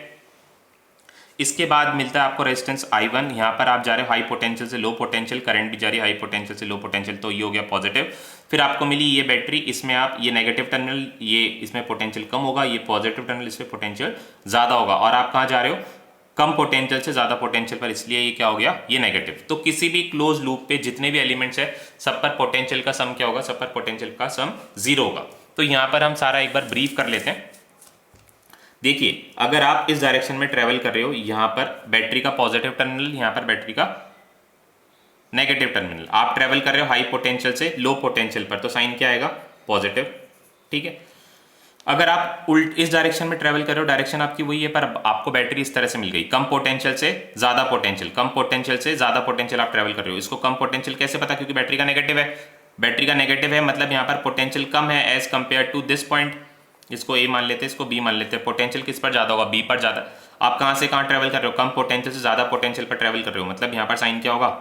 इसके बाद मिलता है आपको रेजिस्टेंस I1। यहाँ पर आप जा रहे हो हाई पोटेंशियल से लो पोटेंशियल, करंट भी जा रही है हाई पोटेंशियल से लो पोटेंशियल, तो ये हो गया पॉजिटिव। फिर आपको मिली ये बैटरी, इसमें आप ये नेगेटिव टर्मिनल, ये इसमें पोटेंशियल कम होगा, ये पॉजिटिव टर्मिनल इसमें पोटेंशियल ज्यादा होगा। और आप कहाँ जा रहे हो? कम पोटेंशियल से ज्यादा पोटेंशियल पर, इसलिए ये क्या हो गया? ये नेगेटिव। तो किसी भी क्लोज लूप पे जितने भी एलिमेंट्स है सब पर पोटेंशियल का सम क्या होगा? सब पर पोटेंशियल का सम 0 होगा। तो यहाँ पर हम सारा एक बार ब्रीफ कर लेते हैं। देखिए, अगर आप इस डायरेक्शन में ट्रेवल कर रहे हो, यहां पर बैटरी का पॉजिटिव टर्मिनल, यहां पर बैटरी का नेगेटिव टर्मिनल, आप ट्रेवल कर रहे हो हाई पोटेंशियल से लो पोटेंशियल पर, तो साइन क्या आएगा? पॉजिटिव। ठीक है, अगर आप इस डायरेक्शन में ट्रेवल कर रहे हो, डायरेक्शन आपकी वही है, पर आपको बैटरी इस तरह से मिल गई, कम पोटेंशियल से ज्यादा पोटेंशियल, कम पोटेंशियल से ज्यादा पोटेंशियल आप ट्रेवल कर रहे हो। इसको कम पोटेंशियल कैसे पता? क्योंकि बैटरी का नेगेटिव है, बैटरी का नेगेटिव है मतलब यहाँ पर पोटेंशियल कम है as compare to this point. इसको ए मान लेते हैं, इसको बी मान लेते हैं। पोटेंशियल किस पर ज़्यादा होगा? बी पर ज़्यादा। आप कहाँ से कहाँ ट्रेवल कर रहे हो? कम पोटेंशियल से ज़्यादा पोटेंशियल पर ट्रेवल कर रहे हो, मतलब यहाँ पर साइन क्या होगा?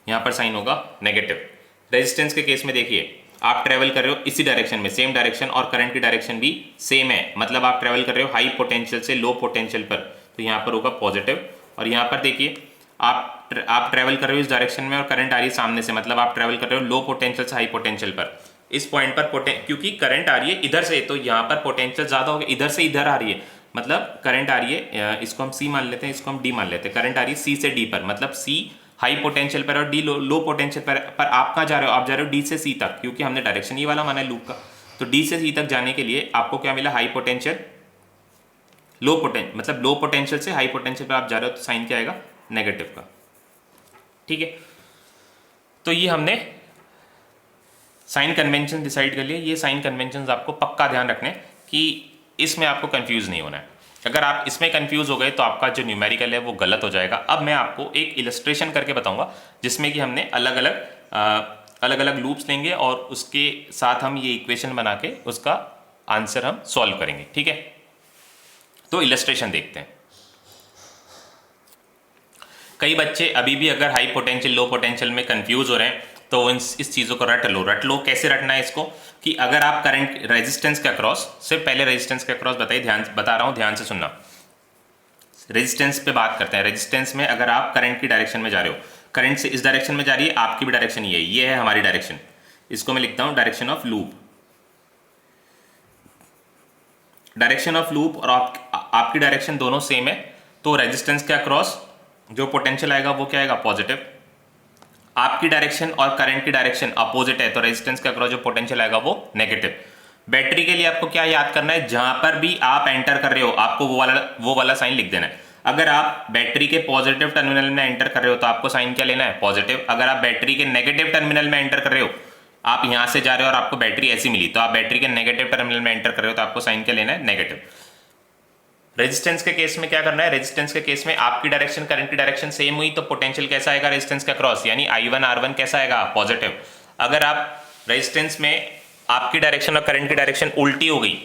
यहाँ पर साइन होगा नेगेटिव। रेजिस्टेंस के केस में देखिए, आप ट्रेवल कर रहे हो इसी डायरेक्शन में, सेम डायरेक्शन, और करंट की डायरेक्शन भी सेम है, मतलब आप ट्रेवल कर रहे हो हाई पोटेंशियल से लो पोटेंशियल पर, तो यहाँ पर होगा पॉजिटिव। और यहाँ पर देखिए आप ट्रेवल कर रहे हो इस डायरेक्शन में और करंट आ रही है सामने से, मतलब आप ट्रेवल कर रहे हो लो पोटेंशियल से हाई पोटेंशियल पर। इस पॉइंट पर क्योंकि करंट आ रही है इधर से, तो यहाँ पर पोटेंशियल ज़्यादा हो गया, इधर से इधर आ रही है, मतलब करंट आ रही है, इसको हम सी मान लेते हैं, इसको हम डी मान लेते हैं। करंट आ रही है सी से डी पर, मतलब सी हाई पोटेंशियल पर और डी लो पोटेंशियल पर आप कहाँ जा रहे हो? आप जा रहे हो डी से सी तक, क्योंकि हमने डायरेक्शन ये वाला माना है लूप का। तो डी से सी तक जाने के लिए आपको क्या मिला? हाई पोटेंशियल लो पोटेंशियल, मतलब लो पोटेंशियल से हाई पोटेंशियल पर आप जा रहे हो, तो साइन क्या आएगा? नेगेटिव का। ठीक है, तो ये हमने साइन कन्वेंशन डिसाइड कर लिया। ये साइन कन्वेंशन आपको पक्का ध्यान रखने कि इसमें आपको कंफ्यूज नहीं होना है। अगर आप इसमें कंफ्यूज हो गए तो आपका जो न्यूमेरिकल है वो गलत हो जाएगा। अब मैं आपको एक इलस्ट्रेशन करके बताऊंगा जिसमें कि हमने अलग अलग लूप्स लेंगे और उसके साथ हम ये इक्वेशन बना के उसका आंसर हम सॉल्व करेंगे। ठीक है, तो इलस्ट्रेशन देखते हैं। कई बच्चे अभी भी अगर हाई पोटेंशियल लो पोटेंशियल में कंफ्यूज हो रहे हैं तो इस चीज़ों को रट लो। कैसे रटना है इसको? कि अगर आप करंट रेजिस्टेंस के अक्रॉस, सिर्फ पहले रेजिस्टेंस के अक्रॉस बता रहा हूँ, ध्यान से सुनना। रेजिस्टेंस पे बात करते हैं। रेजिस्टेंस में अगर आप करंट की डायरेक्शन में जा रहे हो, करंट से इस डायरेक्शन में जा रही है, आपकी भी डायरेक्शन ये है हमारी डायरेक्शन। इसको मैं लिखता हूँ direction of loop. Direction of loop और आपकी डायरेक्शन दोनों सेम है, तो रेजिस्टेंस के अक्रॉस जो पोटेंशियल आएगा वो क्या आएगा? पॉजिटिव। आपकी डायरेक्शन और करंट की डायरेक्शन अपोजिट है, तो रेजिस्टेंस के अक्रॉस जो पोटेंशियल आएगा वो नेगेटिव। बैटरी के लिए आपको क्या याद करना है? जहां पर भी आप एंटर कर रहे हो आपको वो वाला साइन लिख देना है। अगर आप बैटरी के पॉजिटिव टर्मिनल में एंटर कर रहे हो तो आपको साइन क्या लेना है? पॉजिटिव। अगर आप बैटरी के नेगेटिव टर्मिनल में एंटर कर रहे हो, आप यहां से जा रहे हो और आपको बैटरी ऐसी मिली, तो आप बैटरी के नेगेटिव टर्मिनल में एंटर कर रहे हो तो आपको साइन क्या लेना है? नेगेटिव। रेजिस्टेंस के केस में क्या करना है? रेजिस्टेंस के केस में आपकी डायरेक्शन करंट की डायरेक्शन सेम हुई तो पोटेंशियल कैसा आएगा रेजिस्टेंस के अक्रॉस? यानी I1 R1 कैसा आएगा? पॉजिटिव। अगर आप रेजिस्टेंस में आपकी डायरेक्शन और करंट की डायरेक्शन उल्टी हो गई,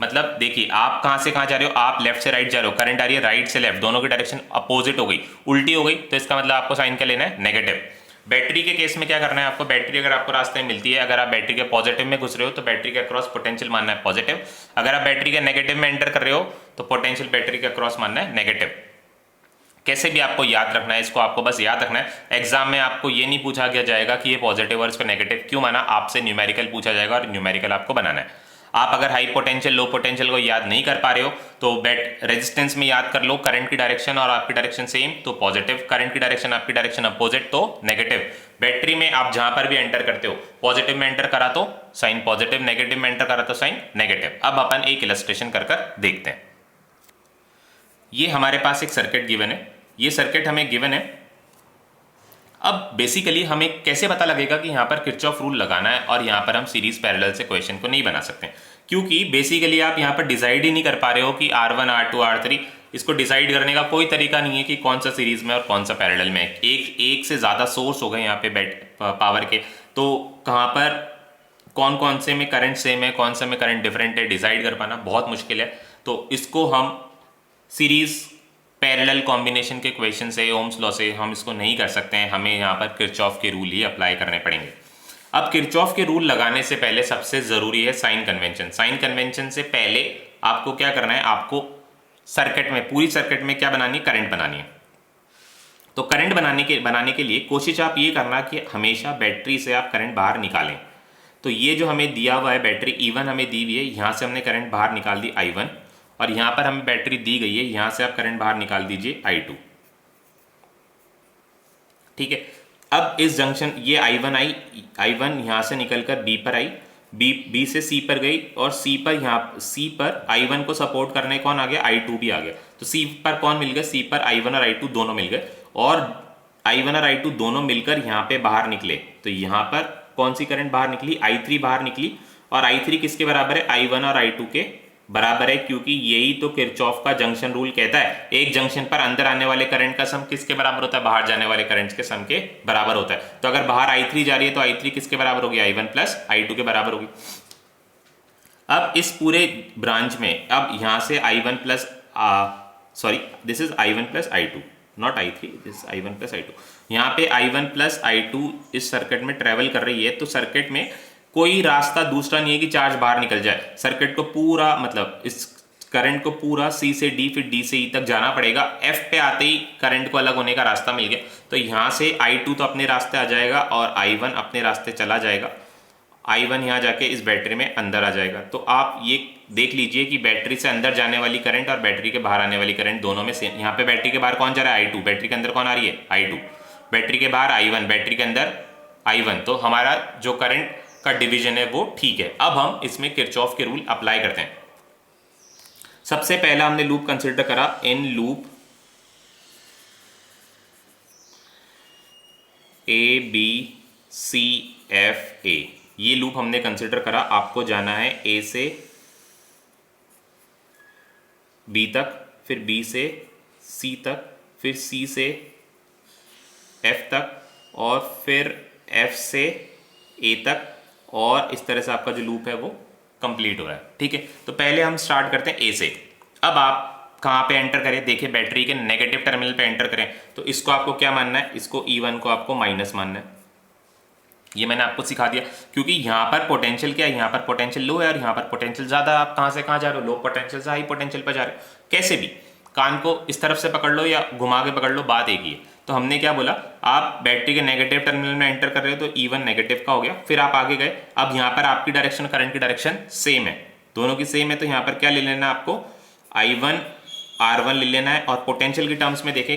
मतलब देखिए आप कहां से कहां जा रहे हो? आप लेफ्ट से राइट जा रहे हो, करंट आ रही है राइट से लेफ्ट, दोनों की डायरेक्शन अपोजिट हो गई, उल्टी हो गई, तो इसका मतलब आपको साइन क्या लेना है? नेगेटिव। बैटरी के केस में क्या करना है आपको? बैटरी अगर आपको रास्ते में मिलती है, अगर आप बैटरी के पॉजिटिव में घुस रहे हो तो बैटरी के अक्रॉस पोटेंशियल मानना है पॉजिटिव। अगर आप बैटरी के नेगेटिव में एंटर कर रहे हो तो पोटेंशियल बैटरी के अक्रॉस मानना है नेगेटिव। कैसे भी आपको याद रखना है इसको, आपको बस याद रखना है। एग्जाम में आपको ये नहीं पूछा गया जाएगा कि ये पॉजिटिव और इसको नेगेटिव क्यों माना, आपसे न्यूमेरिकल पूछा जाएगा और न्यूमेरिकल आपको बनाना है। आप अगर हाई पोटेंशियल लो पोटेंशियल को याद नहीं कर पा रहे हो तो रेजिस्टेंस में याद कर लो, करंट की डायरेक्शन और आपकी डायरेक्शन सेम तो पॉजिटिव, करंट की डायरेक्शन आपकी डायरेक्शन अपोजिट तो नेगेटिव। बैटरी में आप जहां पर भी एंटर करते हो, पॉजिटिव में एंटर करा तो साइन पॉजिटिव, नेगेटिव में एंटर करा तो साइन नेगेटिव। अब अपन एक इलस्ट्रेशन कर देखते हैं। ये हमारे पास एक सर्किट गिवन है, ये सर्किट हमें गिवन है। अब बेसिकली हमें कैसे पता लगेगा कि यहाँ पर किरचॉफ रूल लगाना है और यहाँ पर हम सीरीज पैरेलल से क्वेश्चन को नहीं बना सकते, क्योंकि बेसिकली आप यहाँ पर डिसाइड ही नहीं कर पा रहे हो कि R1 R2 R3, इसको डिसाइड करने का कोई तरीका नहीं है कि कौन सा सीरीज में और कौन सा पैरेलल में। एक से ज़्यादा सोर्स हो गए यहाँ पे पावर के, तो कहाँ पर कौन कौन से में करंट सेम है, कौन से में करंट डिफरेंट है, डिसाइड कर पाना बहुत मुश्किल है। तो इसको हम सीरीज पैरेलल कॉम्बिनेशन के क्वेश्चन से, ओम्स लॉ से हम इसको नहीं कर सकते हैं, हमें यहाँ पर किरचॉफ के रूल ही अप्लाई करने पड़ेंगे। अब किरचॉफ के रूल लगाने से पहले सबसे ज़रूरी है साइन कन्वेंशन। साइन कन्वेंशन से पहले आपको क्या करना है? आपको सर्किट में, पूरी सर्किट में क्या बनानी है? करंट बनानी है। तो करंट बनाने के लिए कोशिश आप ये करना कि हमेशा बैटरी से आप करंट बाहर निकालें। तो ये जो हमें दिया हुआ है बैटरी E1 हमें दी हुई है, यहाँ से हमने करंट बाहर निकाल दी I1, और यहाँ पर हमें बैटरी दी गई है, यहाँ से आप करंट बाहर निकाल दीजिए I2। ठीक है, अब इस जंक्शन ये I1 यहाँ से निकलकर B पर आई, B से C पर गई, और C पर I1 को सपोर्ट करने कौन आ गया? I2 भी आ गया। तो C पर कौन मिल गया? C पर I1 और I2 दोनों मिल गए, और I1 और I2 दोनों मिलकर यहाँ पे बाहर निकले। तो यहाँ पर कौन सी करंट बाहर निकली? I3 बाहर निकली, और I3 किसके बराबर है? I1 और I2 के बराबर है, क्योंकि यही तो किरचॉफ का जंक्शन रूल कहता है, एक जंक्शन पर अंदर आने वाले करंट का सम किसके बराबर होता है, बाहर जाने वाले करंट के सम के बराबर होता है। तो अगर बाहर I3 जा रही है तो I3 किसके बराबर होगी, I1 प्लस I2 के बराबर होगी। अब इस पूरे ब्रांच में अब यहां से I1 plus sorry this is I1 plus I2 not I3, this I1 plus I2। यहाँ पे I1 प्लस I2 इस सर्किट में ट्रेवल कर रही है, तो सर्किट में कोई रास्ता दूसरा नहीं है कि चार्ज बाहर निकल जाए। सर्किट को पूरा मतलब इस करंट को पूरा C से D फिर D से E तक जाना पड़ेगा। F पे आते ही करंट को अलग होने का रास्ता मिल गया, तो यहाँ से I2 तो अपने रास्ते आ जाएगा और I1 अपने रास्ते चला जाएगा। I1 यहाँ जाके इस बैटरी में अंदर आ जाएगा। तो आप ये देख लीजिए कि बैटरी से अंदर जाने वाली करंट और बैटरी के बाहर आने वाली करंट दोनों में सेम। यहाँ पे बैटरी के बाहर कौन जा रहा है, I2। बैटरी के अंदर कौन आ रही है, I2। बैटरी के बाहर I1, बैटरी के अंदर I1। तो हमारा जो करंट का डिवीजन है वो ठीक है। अब हम इसमें किरचॉफ के रूल अप्लाई करते हैं। सबसे पहला हमने लूप कंसिडर करा इन लूप ABCFA। ये लूप हमने कंसिडर करा। आपको जाना है A से B तक, फिर B से C तक, फिर C से F तक, और फिर F से A तक, और इस तरह से आपका जो लूप है वो कंप्लीट हो रहा है। ठीक है, तो पहले हम स्टार्ट करते हैं A से। अब आप कहाँ पे एंटर करें, देखिए बैटरी के नेगेटिव टर्मिनल पे एंटर करें। तो इसको आपको क्या मानना है, इसको E1 को आपको माइनस मानना है। ये मैंने आपको सिखा दिया, क्योंकि यहाँ पर पोटेंशियल क्या है, यहाँ पर पोटेंशियल लो है और यहाँ पर पोटेंशियल ज़्यादा है। आप कहाँ से कहाँ जा रहे हो, लो पोटेंशियल से हाई पोटेंशियल पर जा रहे हो। कैसे भी कान को इस तरफ से पकड़ लो या घुमा के पकड़ लो, बात एक ही है। तो हमने क्या बोला, आप बैटरी के नेगेटिव टर्मिनल में एंटर कर रहे हो तो E1 नेगेटिव का हो गया। फिर आप आगे गए, अब यहाँ पर आपकी डायरेक्शन करंट की डायरेक्शन सेम है, दोनों की सेम है। तो यहाँ पर क्या ले लेना है आपको, I1 R1 ले लेना है। और पोटेंशियल के टर्म्स में देखें,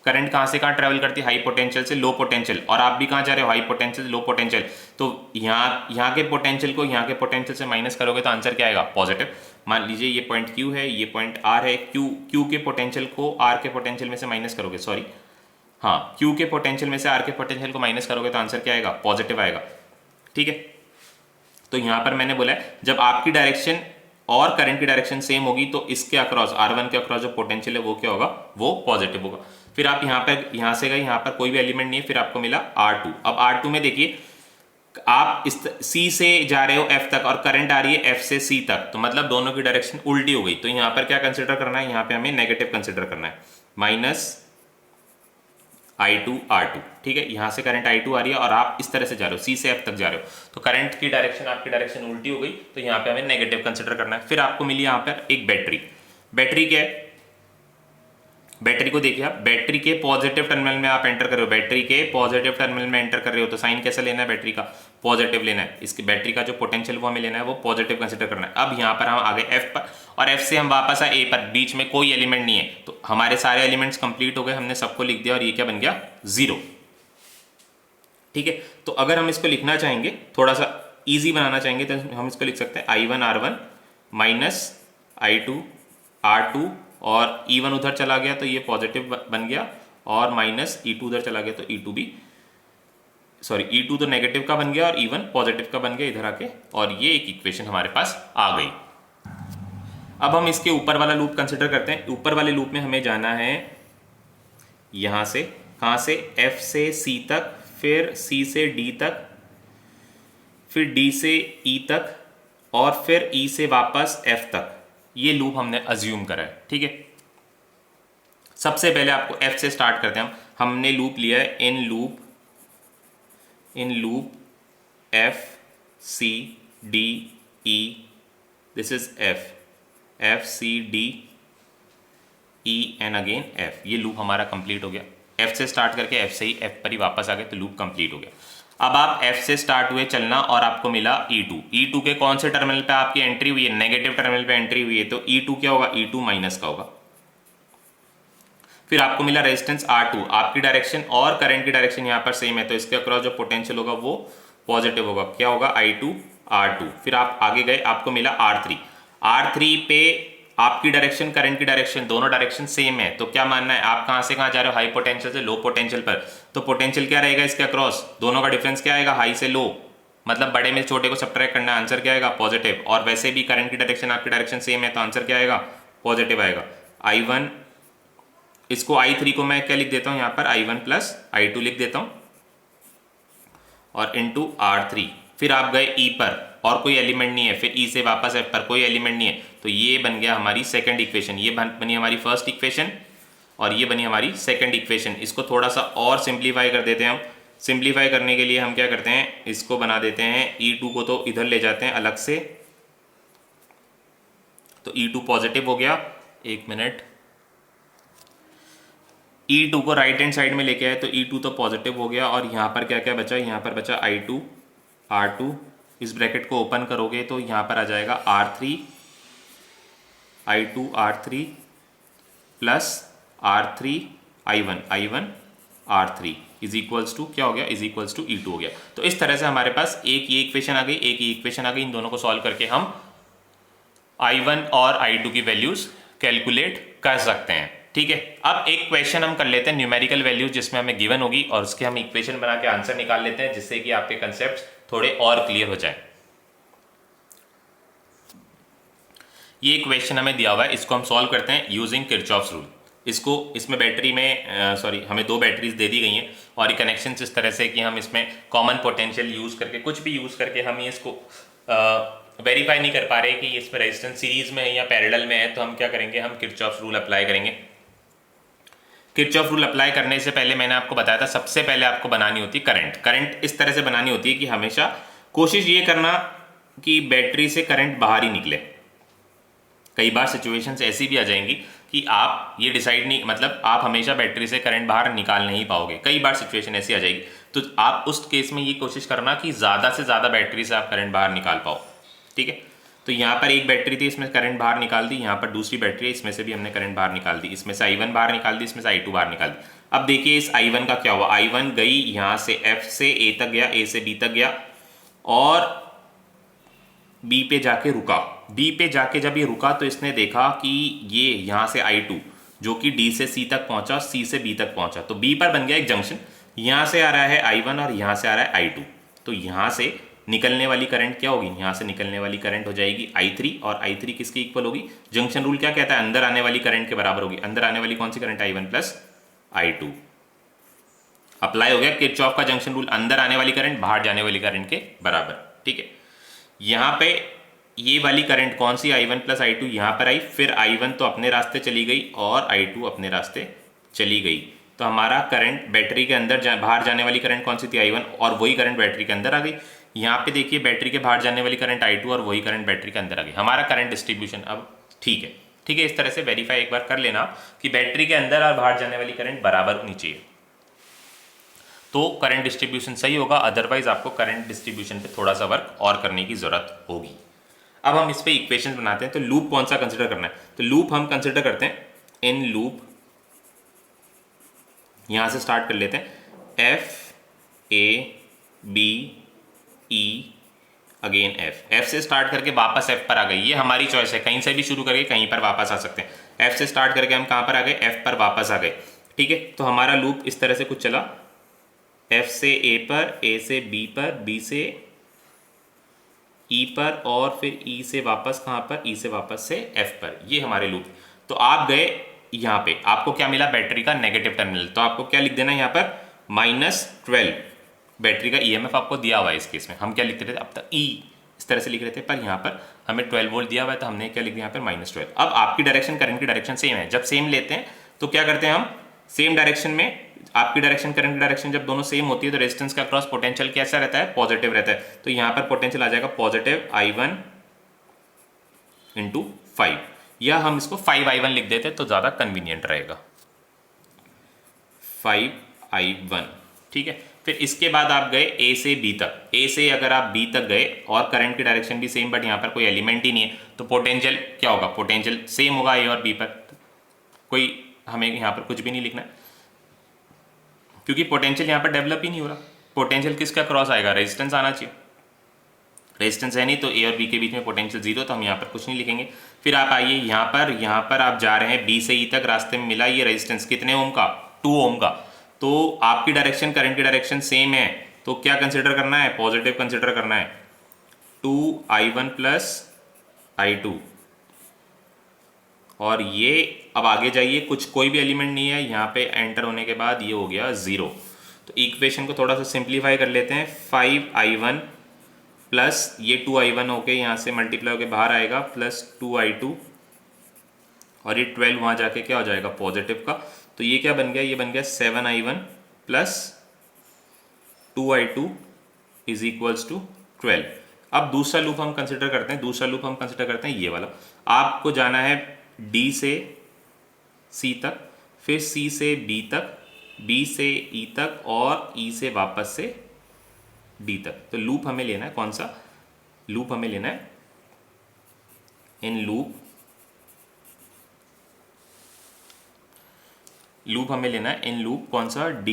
करंट कहाँ से कहाँ ट्रेवल करती है, हाई पोटेंशियल से लो पोटेंशियल, और आप भी कहाँ जा रहे हो, हाई पोटेंशियल से लो पोटेंशियल। तो यहाँ के पोटेंशियल को यहाँ के पोटेंशियल से माइनस करोगे तो आंसर क्या आएगा, पॉजिटिव। मान लीजिए ये पॉइंट Q है, ये पॉइंट R है। Q के पोटेंशियल को R के पोटेंशियल में से माइनस करोगे, सॉरी हाँ, Q के पोटेंशियल में से R के पोटेंशियल को माइनस करोगे तो आंसर क्या आएगा, पॉजिटिव आएगा। ठीक है, तो यहाँ पर मैंने बोला है जब आपकी डायरेक्शन और करंट की डायरेक्शन सेम होगी तो इसके अक्रॉस, R1 के अक्रॉस जो पोटेंशियल है वो क्या होगा, वो पॉजिटिव होगा। फिर आप यहाँ से गए, यहाँ पर कोई भी एलिमेंट नहीं है, फिर आपको मिला R2। अब R2 में देखिए, आप इस C से जा रहे हो F तक और करंट आ रही है F से C तक, तो मतलब दोनों की डायरेक्शन उल्टी हो गई। तो यहाँ पर क्या कंसिडर करना है, यहाँ पे हमें नेगेटिव कंसिडर करना है, माइनस I2 R2। ठीक है, यहाँ से करंट I2 आ रही है और आप इस तरह से जा रहे हो, C से F तक जा रहे हो, तो करंट की डायरेक्शन, आपकी डायरेक्शन उल्टी हो गई, तो यहाँ पे हमें नेगेटिव कंसिडर करना है। फिर आपको मिली यहाँ पर एक बैटरी। बैटरी क्या है, बैटरी को देखिए आप, बैटरी के पॉजिटिव टर्मिनल में आप एंटर कर रहे हो, बैटरी के पॉजिटिव टर्मिनल में एंटर कर रहे हो, तो साइन कैसे लेना है, बैटरी का पॉजिटिव लेना है। इसकी बैटरी का जो पोटेंशियल वो हमें लेना है, वो पॉजिटिव कंसिडर करना है। अब यहाँ पर हम आ गए F पर, और F से हम वापस आए A पर, बीच में कोई एलिमेंट नहीं है, तो हमारे सारे एलिमेंट्स कंप्लीट हो गए, हमने सबको लिख दिया और ये क्या बन गया, 0। ठीक है, तो अगर हम इसको लिखना चाहेंगे, थोड़ा सा ईजी बनाना चाहेंगे, तो हम इसको लिख सकते हैं I1 R1 minus I2 R2, और E1 उधर चला गया तो ये पॉजिटिव बन गया, और माइनस E2 उधर चला गया तो E2 भी, सॉरी E2 तो नेगेटिव का बन गया और E1 पॉजिटिव का बन गया इधर आके, और ये एक इक्वेशन हमारे पास आ गई। अब हम इसके ऊपर वाला लूप कंसिडर करते हैं। ऊपर वाले लूप में हमें जाना है यहाँ से, कहाँ से, F से C तक, फिर C से D तक, फिर D से E तक, और फिर E से वापस F तक। ये लूप हमने अज्यूम करा है। ठीक है, सबसे पहले आपको F से स्टार्ट करते हैं। हमने लूप लिया है in loop F C D E, this is F C D E and again F। ये लूप हमारा कंप्लीट हो गया। F से स्टार्ट करके F से ही F पर ही वापस आ गए, तो लूप कंप्लीट हो गया। अब आप F से स्टार्ट हुए चलना और आपको मिला E2 के कौन से टर्मिनल पे आपकी एंट्री हुई है, नेगेटिव टर्मिनल पे एंट्री हुई है, तो E2 क्या होगा, E2 माइनस का होगा। फिर आपको मिला रेजिस्टेंस R2, आपकी डायरेक्शन और करंट की डायरेक्शन यहाँ पर सेम है, तो इसके अक्रॉस जो पोटेंशियल होगा वो पॉजिटिव होगा, क्या होगा, I2 R2। फिर आप आगे गए, आपको मिला R3 पे आपकी डायरेक्शन, करंट की डायरेक्शन, दोनों डायरेक्शन सेम है, तो क्या मानना है, आप कहाँ से कहाँ जा रहे हो, हाई पोटेंशियल से लो पोटेंशियल पर, तो पोटेंशियल क्या रहेगा इसके अक्रॉस, दोनों का डिफरेंस क्या आएगा, हाई से लो, मतलब बड़े में छोटे को सब्ट्रैक्ट करना, आंसर क्या आएगा पॉजिटिव। और वैसे भी करंट की डायरेक्शन आपकी डायरेक्शन सेम है तो आंसर क्या आएगा पॉजिटिव आएगा। I1 इसको I3 को मैं क्या लिख देता हूँ यहाँ पर I1 प्लस I2 लिख देता हूँ और इंटू R3। फिर आप गए E पर और कोई एलिमेंट नहीं है, फिर E से वापस F पर कोई एलिमेंट नहीं है, तो ये बन गया हमारी सेकंड इक्वेशन, ये बनी हमारी फर्स्ट इक्वेशन और ये बनी हमारी सेकंड इक्वेशन। इसको थोड़ा सा और सिंप्लीफाई कर देते हैं हम। सिंप्लीफाई करने के लिए हम क्या करते हैं, इसको बना देते हैं E2 को तो इधर ले जाते हैं अलग से, तो E2 पॉजिटिव हो गया। एक मिनट, E2 को राइट हैंड साइड में लेके आए तो E2 तो पॉजिटिव हो गया। और यहाँ पर क्या क्या बचा, यहाँ पर बचा I2 R2, इस ब्रैकेट को ओपन करोगे तो यहाँ पर आ जाएगा R3 I2 R3 plus R3 I1 R3 is equals to क्या हो गया, इज इक्वल्स टू E2 हो गया। तो इस तरह से हमारे पास एक ये इक्वेशन आ गई, एक ये इक्वेशन आ गई। इन दोनों को सॉल्व करके हम I1 और I2 की वैल्यूज कैलकुलेट कर सकते हैं। ठीक है, अब एक क्वेश्चन हम कर लेते हैं न्यूमेरिकल वैल्यूज जिसमें हमें गिवन होगी और उसके हम इक्वेशन बना के आंसर निकाल लेते हैं, जिससे कि आपके कंसेप्ट थोड़े और क्लियर हो जाए। ये क्वेश्चन हमें दिया हुआ है, इसको हम सॉल्व करते हैं यूजिंग किरचॉफ्स रूल। इसमें बैटरी में हमें 2 बैटरीज दे दी गई हैं और ये कनेक्शन इस तरह से कि हम इसमें कॉमन पोटेंशियल यूज करके, कुछ भी यूज करके हम ये इसको वेरीफाई नहीं कर पा रहे कि इसमें रेजिस्टेंस सीरीज में है या पैरेलल में है। तो हम क्या करेंगे, हम किरचॉफ्स रूल अप्लाई करेंगे। किरचॉफ रूल अप्लाई करने से पहले मैंने आपको बताया था, सबसे पहले आपको बनानी होती है करंट इस तरह से बनानी होती है कि हमेशा कोशिश ये करना कि बैटरी से करंट बाहर ही निकले। कई बार सिचुएशंस ऐसी भी आ जाएंगी कि आप ये डिसाइड नहीं, मतलब आप हमेशा बैटरी से करंट बाहर निकाल नहीं पाओगे, कई बार सिचुएशन ऐसी आ जाएगी। तो आप उस केस में ये कोशिश करना कि ज़्यादा से ज़्यादा बैटरी से आप करंट बाहर निकाल पाओ। ठीक है, तो यहाँ पर एक बैटरी थी, इसमें करंट बाहर निकाल दी, यहाँ पर दूसरी बैटरी है, इसमें से भी हमने करंट बाहर निकाल दी, इसमें से I1 बाहर निकाल दी, इसमें से I2 बाहर निकाल दी। अब देखिए इस I1 का क्या हुआ, I1 गई यहाँ से F से A तक गया, A से B तक गया और B पे जाके रुका। B पे जाके जब ये रुका तो इसने देखा कि ये यहाँ से I2 जो कि D से C तक पहुंचा, C से B तक पहुंचा, तो B पर बन गया एक जंक्शन। यहाँ से आ रहा है I1 और यहाँ से आ रहा है I2, तो यहाँ से निकलने वाली करंट क्या होगी, यहाँ से निकलने वाली करंट हो जाएगी I3 और I3 किसकी इक्वल होगी, जंक्शन रूल क्या कहता है, अंदर आने वाली करंट के बराबर होगी। अंदर आने वाली कौन सी current, I1 plus I2। Apply हो गया किरचॉफ का जंक्शन रूल, अंदर आने वाली करंट बाहर जाने वाली करंट के बराबर। ठीक है, यहाँ पे ये वाली करंट कौन सी, I1 प्लस I2 यहाँ पर आई, फिर I1 तो अपने रास्ते चली गई और I2 अपने रास्ते चली गई। तो हमारा करंट बैटरी के अंदर बाहर जाने वाली करंट कौन सी थी, I1, और वही करंट बैटरी के अंदर आ गई। यहाँ पे देखिए बैटरी के बाहर जाने वाली करंट I2 और वही करंट बैटरी के अंदर आ गई। हमारा करंट डिस्ट्रीब्यूशन अब ठीक है। ठीक है, इस तरह से वेरीफाई एक बार कर लेना कि बैटरी के अंदर और बाहर जाने वाली करंट बराबर होनी चाहिए, तो करंट डिस्ट्रीब्यूशन सही होगा। अदरवाइज आपको करंट डिस्ट्रीब्यूशन पे थोड़ा सा वर्क और करने की जरूरत होगी। अब हम इस पे इक्वेशन बनाते हैं, तो लूप कौन सा कंसिडर करना है, तो लूप हम कंसिडर करते हैं इन लूप, यहां से स्टार्ट कर लेते हैं F A B E again F से स्टार्ट करके वापस F पर आ गई, ये हमारी चॉइस है, कहीं से भी शुरू करके कहीं पर वापस आ सकते हैं। F से स्टार्ट करके हम कहां पर आ गए, F पर वापस आ गए। ठीक है, तो हमारा लूप इस तरह से कुछ चला, F से A पर, A से B पर, B से E पर और फिर E से वापस कहाँ पर, E से वापस से F पर, ये हमारे लूप। तो आप गए यहाँ पे, आपको क्या मिला, बैटरी का नेगेटिव टर्मिनल, तो आपको क्या लिख देना यहाँ पर -12 बैटरी का EMF आपको दिया हुआ है। इस केस में हम क्या लिखते थे अब तक, E इस तरह से लिख रहे थे, पर यहाँ पर हमें 12 वोल्ट दिया हुआ है तो हमने क्या लिख दिया यहाँ पर -12। अब आपकी डायरेक्शन करंट की डायरेक्शन सेम है, जब सेम लेते हैं तो क्या करते हैं हम, सेम डायरेक्शन में आपकी डायरेक्शन करंट की डायरेक्शन जब दोनों सेम होती है तो रेजिस्टेंस का क्रॉस पोटेंशियल कैसा रहता है, पॉजिटिव रहता है। तो यहाँ पर पोटेंशियल आ जाएगा पॉजिटिव I1 × 5, या हम इसको 5I1 लिख देते तो ज़्यादा कन्वीनियंट रहेगा, 5I1। ठीक है, फिर इसके बाद आप गए A से B तक, A से अगर आप B तक गए और करंट की डायरेक्शन भी सेम, बट यहाँ पर कोई एलिमेंट ही नहीं है, तो पोटेंशियल क्या होगा, पोटेंशियल सेम होगा A और B पर, कोई हमें यहाँ पर कुछ भी नहीं लिखना है क्योंकि पोटेंशियल यहाँ पर डेवलप ही नहीं हो रहा। पोटेंशियल किसका क्रॉस आएगा, रेजिस्टेंस आना चाहिए, रेजिस्टेंस है नहीं, तो A और B के बीच में पोटेंशियल 0, तो हम यहाँ पर कुछ नहीं लिखेंगे। फिर आप आइए यहाँ पर आप जा रहे हैं B से E तक, रास्ते में मिला ये रेजिस्टेंस कितने ओम का, 2 ओम का, तो आपकी डायरेक्शन करंट की डायरेक्शन सेम है, तो क्या कंसिडर करना है, पॉजिटिव कंसिडर करना है, 2i1 प्लस i2। और ये अब आगे जाइए, कोई भी एलिमेंट नहीं है यहाँ पे एंटर होने के बाद, ये हो गया 0। तो इक्वेशन को थोड़ा सा सिंप्लीफाई कर लेते हैं, 5i1 प्लस ये 2i1 होके यहाँ से मल्टीप्लाई होके बाहर आएगा प्लस 2i2, और ये 12 वहाँ जाके क्या हो जाएगा, पॉजिटिव का। तो ये क्या बन गया, ये बन गया 7i1 plus 2i2 is equals to 12। अब दूसरा लूप हम कंसिडर करते हैं, दूसरा लूप हम कंसिडर करते हैं ये वाला। आपको जाना है D से C तक, फिर C से B तक, B से E तक, और E से वापस से D तक। तो लूप हमें लेना है कौन सा, लूप हमें लेना है इन लूप हमें लेना है इन लूप कौन सा, D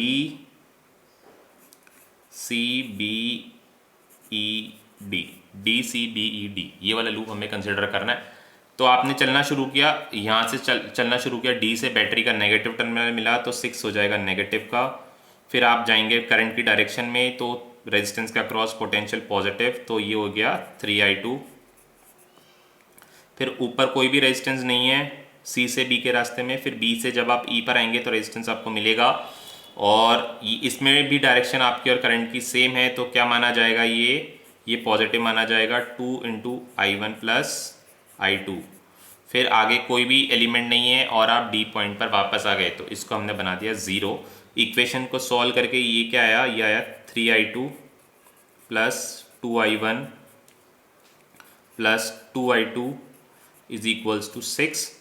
C B E D, D C B E D, ये वाला लूप हमें कंसिडर करना है। तो आपने चलना शुरू किया, यहाँ से चलना शुरू किया, D से बैटरी का नेगेटिव टर्मिनल मिला तो 6 हो जाएगा नेगेटिव का। फिर आप जाएंगे करंट की डायरेक्शन में, तो रेजिस्टेंस का क्रॉस पोटेंशियल पॉजिटिव, तो ये हो गया 3i2। फिर ऊपर कोई भी रेजिस्टेंस नहीं है C से B के रास्ते में, फिर B से जब आप E पर आएंगे तो रेजिस्टेंस आपको मिलेगा, और इसमें भी डायरेक्शन आपकी और करंट की सेम है, तो क्या माना जाएगा, ये पॉजिटिव माना जाएगा, 2 इंटू i1 प्लस i2। फिर आगे कोई भी एलिमेंट नहीं है और आप D पॉइंट पर वापस आ गए, तो इसको हमने बना दिया 0। इक्वेशन को सॉल्व करके ये क्या आया, ये आया 3i2 plus 2i1 plus 2i2 is equals to 6।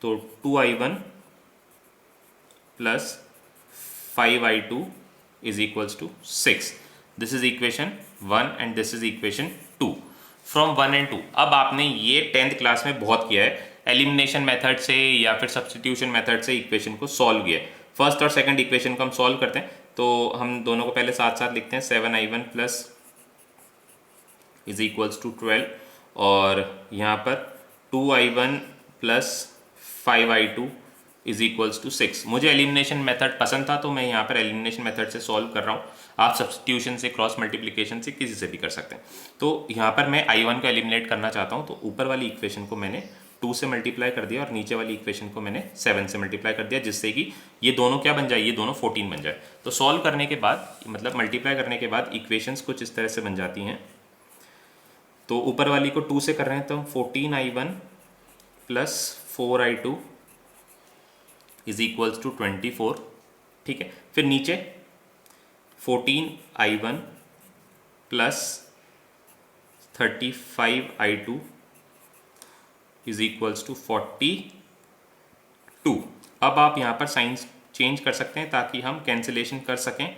तो 2i1 plus 5i2 is equals to 6। This is equation 1 and this is equation 2 from 1 and 2। अब आपने ये 10th क्लास में बहुत किया है, एलिमिनेशन मेथड से या फिर सब्स्टिट्यूशन मेथड से इक्वेशन को सॉल्व किया है। फर्स्ट और सेकंड इक्वेशन को हम सॉल्व करते हैं, तो हम दोनों को पहले साथ साथ लिखते हैं, 7i1 plus is equals to 12, और यहाँ पर 2i1 plus 5i2 is equals to 6। मुझे एलिमिनेशन मेथड पसंद था तो मैं यहाँ पर एलिमिनेशन मेथड से सॉल्व कर रहा हूँ। आप सब्स्टिट्यूशन से, क्रॉस मल्टीप्लिकेशन से, किसी से भी कर सकते हैं। तो यहाँ पर मैं i1 को एलिमिनेट करना चाहता हूँ, तो ऊपर वाली इक्वेशन को मैंने 2 से मल्टीप्लाई कर दिया और नीचे वाली इक्वेशन को मैंने 7 से मल्टीप्लाई कर दिया, जिससे कि ये दोनों क्या बन जाए, ये दोनों 14 बन जाए। तो सॉल्व करने के बाद, मतलब मल्टीप्लाई करने के बाद इक्वेशंस कुछ इस तरह से बन जाती हैं। तो ऊपर वाली को 2 से कर रहे हैं तो 14i1 plus 4i2 is equals to 24, ठीक है। फिर नीचे 14i1 plus 35i2 is equals to 42। अब आप यहाँ पर साइंस चेंज कर सकते हैं ताकि हम कैंसिलेशन कर सकें।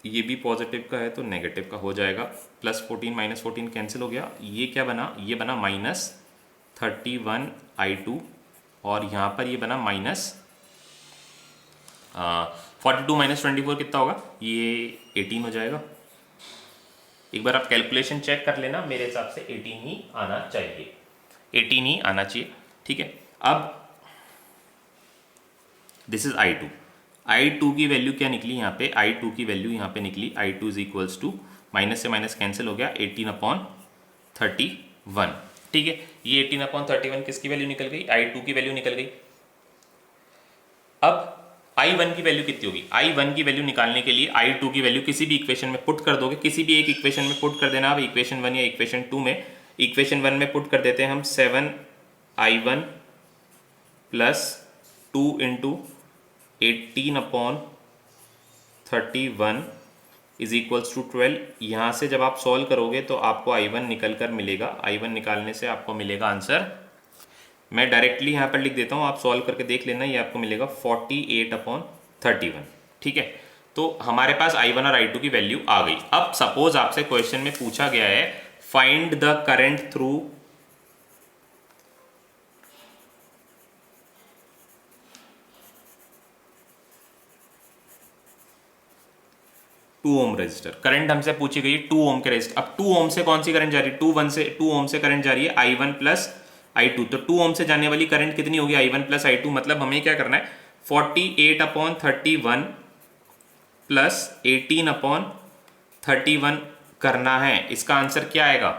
ये भी पॉजिटिव का है तो नेगेटिव का हो जाएगा, प्लस 14 माइनस 14 कैंसिल हो गया। ये क्या बना, ये बना माइनस 31i2, और यहाँ पर ये बना माइनस 42 माइनस 24 कितना होगा, ये 18 हो जाएगा। एक बार आप कैलकुलेशन चेक कर लेना, मेरे हिसाब से 18 ही आना चाहिए, 18 ही आना चाहिए, ठीक है। अब दिस इज i2 की वैल्यू क्या निकली यहाँ पे, i2 की वैल्यू यहाँ पे निकली, i2 is equals to, minus से माइनस कैंसिल हो गया, 18/31, ठीक है। ये 18/31 किसकी वैल्यू निकल गई, i2 की वैल्यू निकल गई। अब i1 की वैल्यू कितनी होगी, i1 की वैल्यू निकालने के लिए i2 की वैल्यू किसी भी इक्वेशन में पुट कर दोगे, किसी भी एक इक्वेशन में पुट कर देना। अब इक्वेशन 1 या इक्वेशन 2 में, इक्वेशन 1 में पुट कर देते हैं हम 7i1 plus 2 into 18/31 is equals to 12। यहाँ से जब आप सॉल्व करोगे तो आपको i1 निकल कर मिलेगा, i1 निकालने से आपको मिलेगा आंसर, मैं डायरेक्टली यहाँ पर लिख देता हूँ, आप सॉल्व करके देख लेना, ये आपको मिलेगा 48/31, ठीक है। तो हमारे पास i1 और i2 की वैल्यू आ गई। अब सपोज आपसे क्वेश्चन में पूछा गया है find the current through 2 ohm resistor, current हमसे पूछी गई 2 ओम के रेजिस्टर। अब 2 ओम से कौन सी करंट जा रही है, 2 ओम से करंट जा रही है i1 प्लस i2। तो 2 ओम से जाने वाली करंट कितनी होगी, i1 प्लस i2। मतलब हमें क्या करना है, 48/31 प्लस 18/31 31 करना है, इसका आंसर क्या आएगा?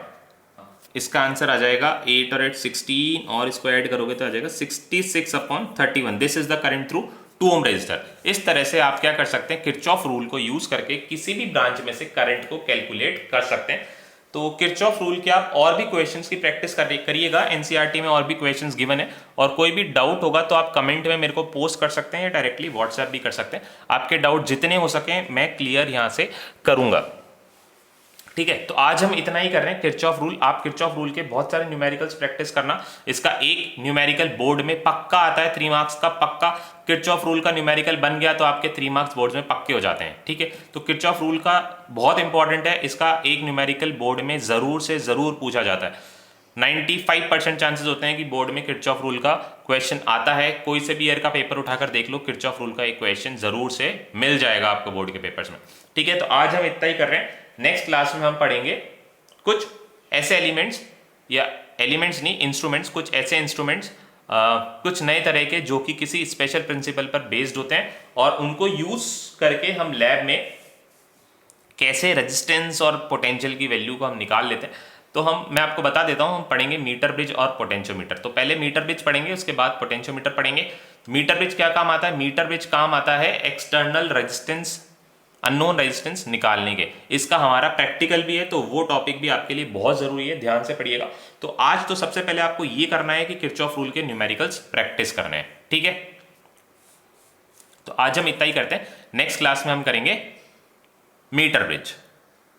इसका आंसर आ जाएगा 8 और 8 16 और इसको ऐड करोगे तो आ जाएगा 66/31। This is the current through 2 ohm resistor. इस तरह से आप क्या कर सकते हैं, किरचॉफ रूल को यूज करके किसी भी ब्रांच में से करंट को कैलकुलेट कर सकते हैं। तो किरचॉफ रूल के आप और भी क्वेश्चंस की प्रैक्टिस करिएगा, एनसीईआरटी में और भी क्वेश्चंस गिवन है। और कोई भी डाउट होगा तो आप कमेंट में मेरे को पोस्ट कर सकते हैं या डायरेक्टली व्हाट्सएप भी कर सकते हैं। आपके डाउट जितने हो सके मैं क्लियर यहाँ से करूंगा। ठीक है, तो आज हम इतना ही कर रहे हैं किरचॉफ रूल। आप किरचॉफ रूल के बहुत सारे न्यूमेरिकल्स प्रैक्टिस करना। इसका एक न्यूमेरिकल बोर्ड में पक्का आता है 3 मार्क्स का, पक्का। किरचॉफ रूल का न्यूमेरिकल बन गया तो आपके 3 मार्क्स बोर्ड में पक्के हो जाते हैं। ठीक है, तो किरचॉफ रूल का बहुत इंपॉर्टेंट है, इसका एक न्यूमेरिकल बोर्ड में जरूर से जरूर पूछा जाता है। 95% चांसेस होते हैं कि बोर्ड में किरचॉफ रूल का क्वेश्चन आता है। कोई से भी ईयर का पेपर उठाकर देख लो, किरचॉफ रूल का एक क्वेश्चन जरूर से मिल जाएगा आपको बोर्ड के पेपर्स में। ठीक है, तो आज हम इतना ही कर रहे हैं। नेक्स्ट क्लास में हम पढ़ेंगे कुछ ऐसे एलिमेंट्स, या एलिमेंट्स नहीं, इंस्ट्रूमेंट्स, कुछ ऐसे इंस्ट्रूमेंट्स कुछ नए तरह के जो कि किसी स्पेशल प्रिंसिपल पर बेस्ड होते हैं, और उनको यूज करके हम लैब में कैसे रेजिस्टेंस और पोटेंशियल की वैल्यू को हम निकाल लेते हैं। तो मैं आपको बता देता हूं, हम पढ़ेंगे मीटर ब्रिज और पोटेंशियोमीटर। तो पहले मीटर ब्रिज पढ़ेंगे, उसके बाद पोटेंशियोमीटर पढ़ेंगे। मीटर ब्रिज क्या काम आता है? मीटर ब्रिज काम आता है एक्सटर्नल रेजिस्टेंस, अननोन रेजिस्टेंस निकालने के। इसका हमारा प्रैक्टिकल भी है, तो वो टॉपिक भी आपके लिए बहुत जरूरी है, ध्यान से पढ़िएगा। तो आज तो सबसे पहले आपको ये करना है कि किरचॉफ रूल के न्यूमेरिकल्स प्रैक्टिस करने हैं। ठीक है, तो आज हम इतना ही करते हैं। नेक्स्ट क्लास में हम करेंगे मीटर ब्रिज।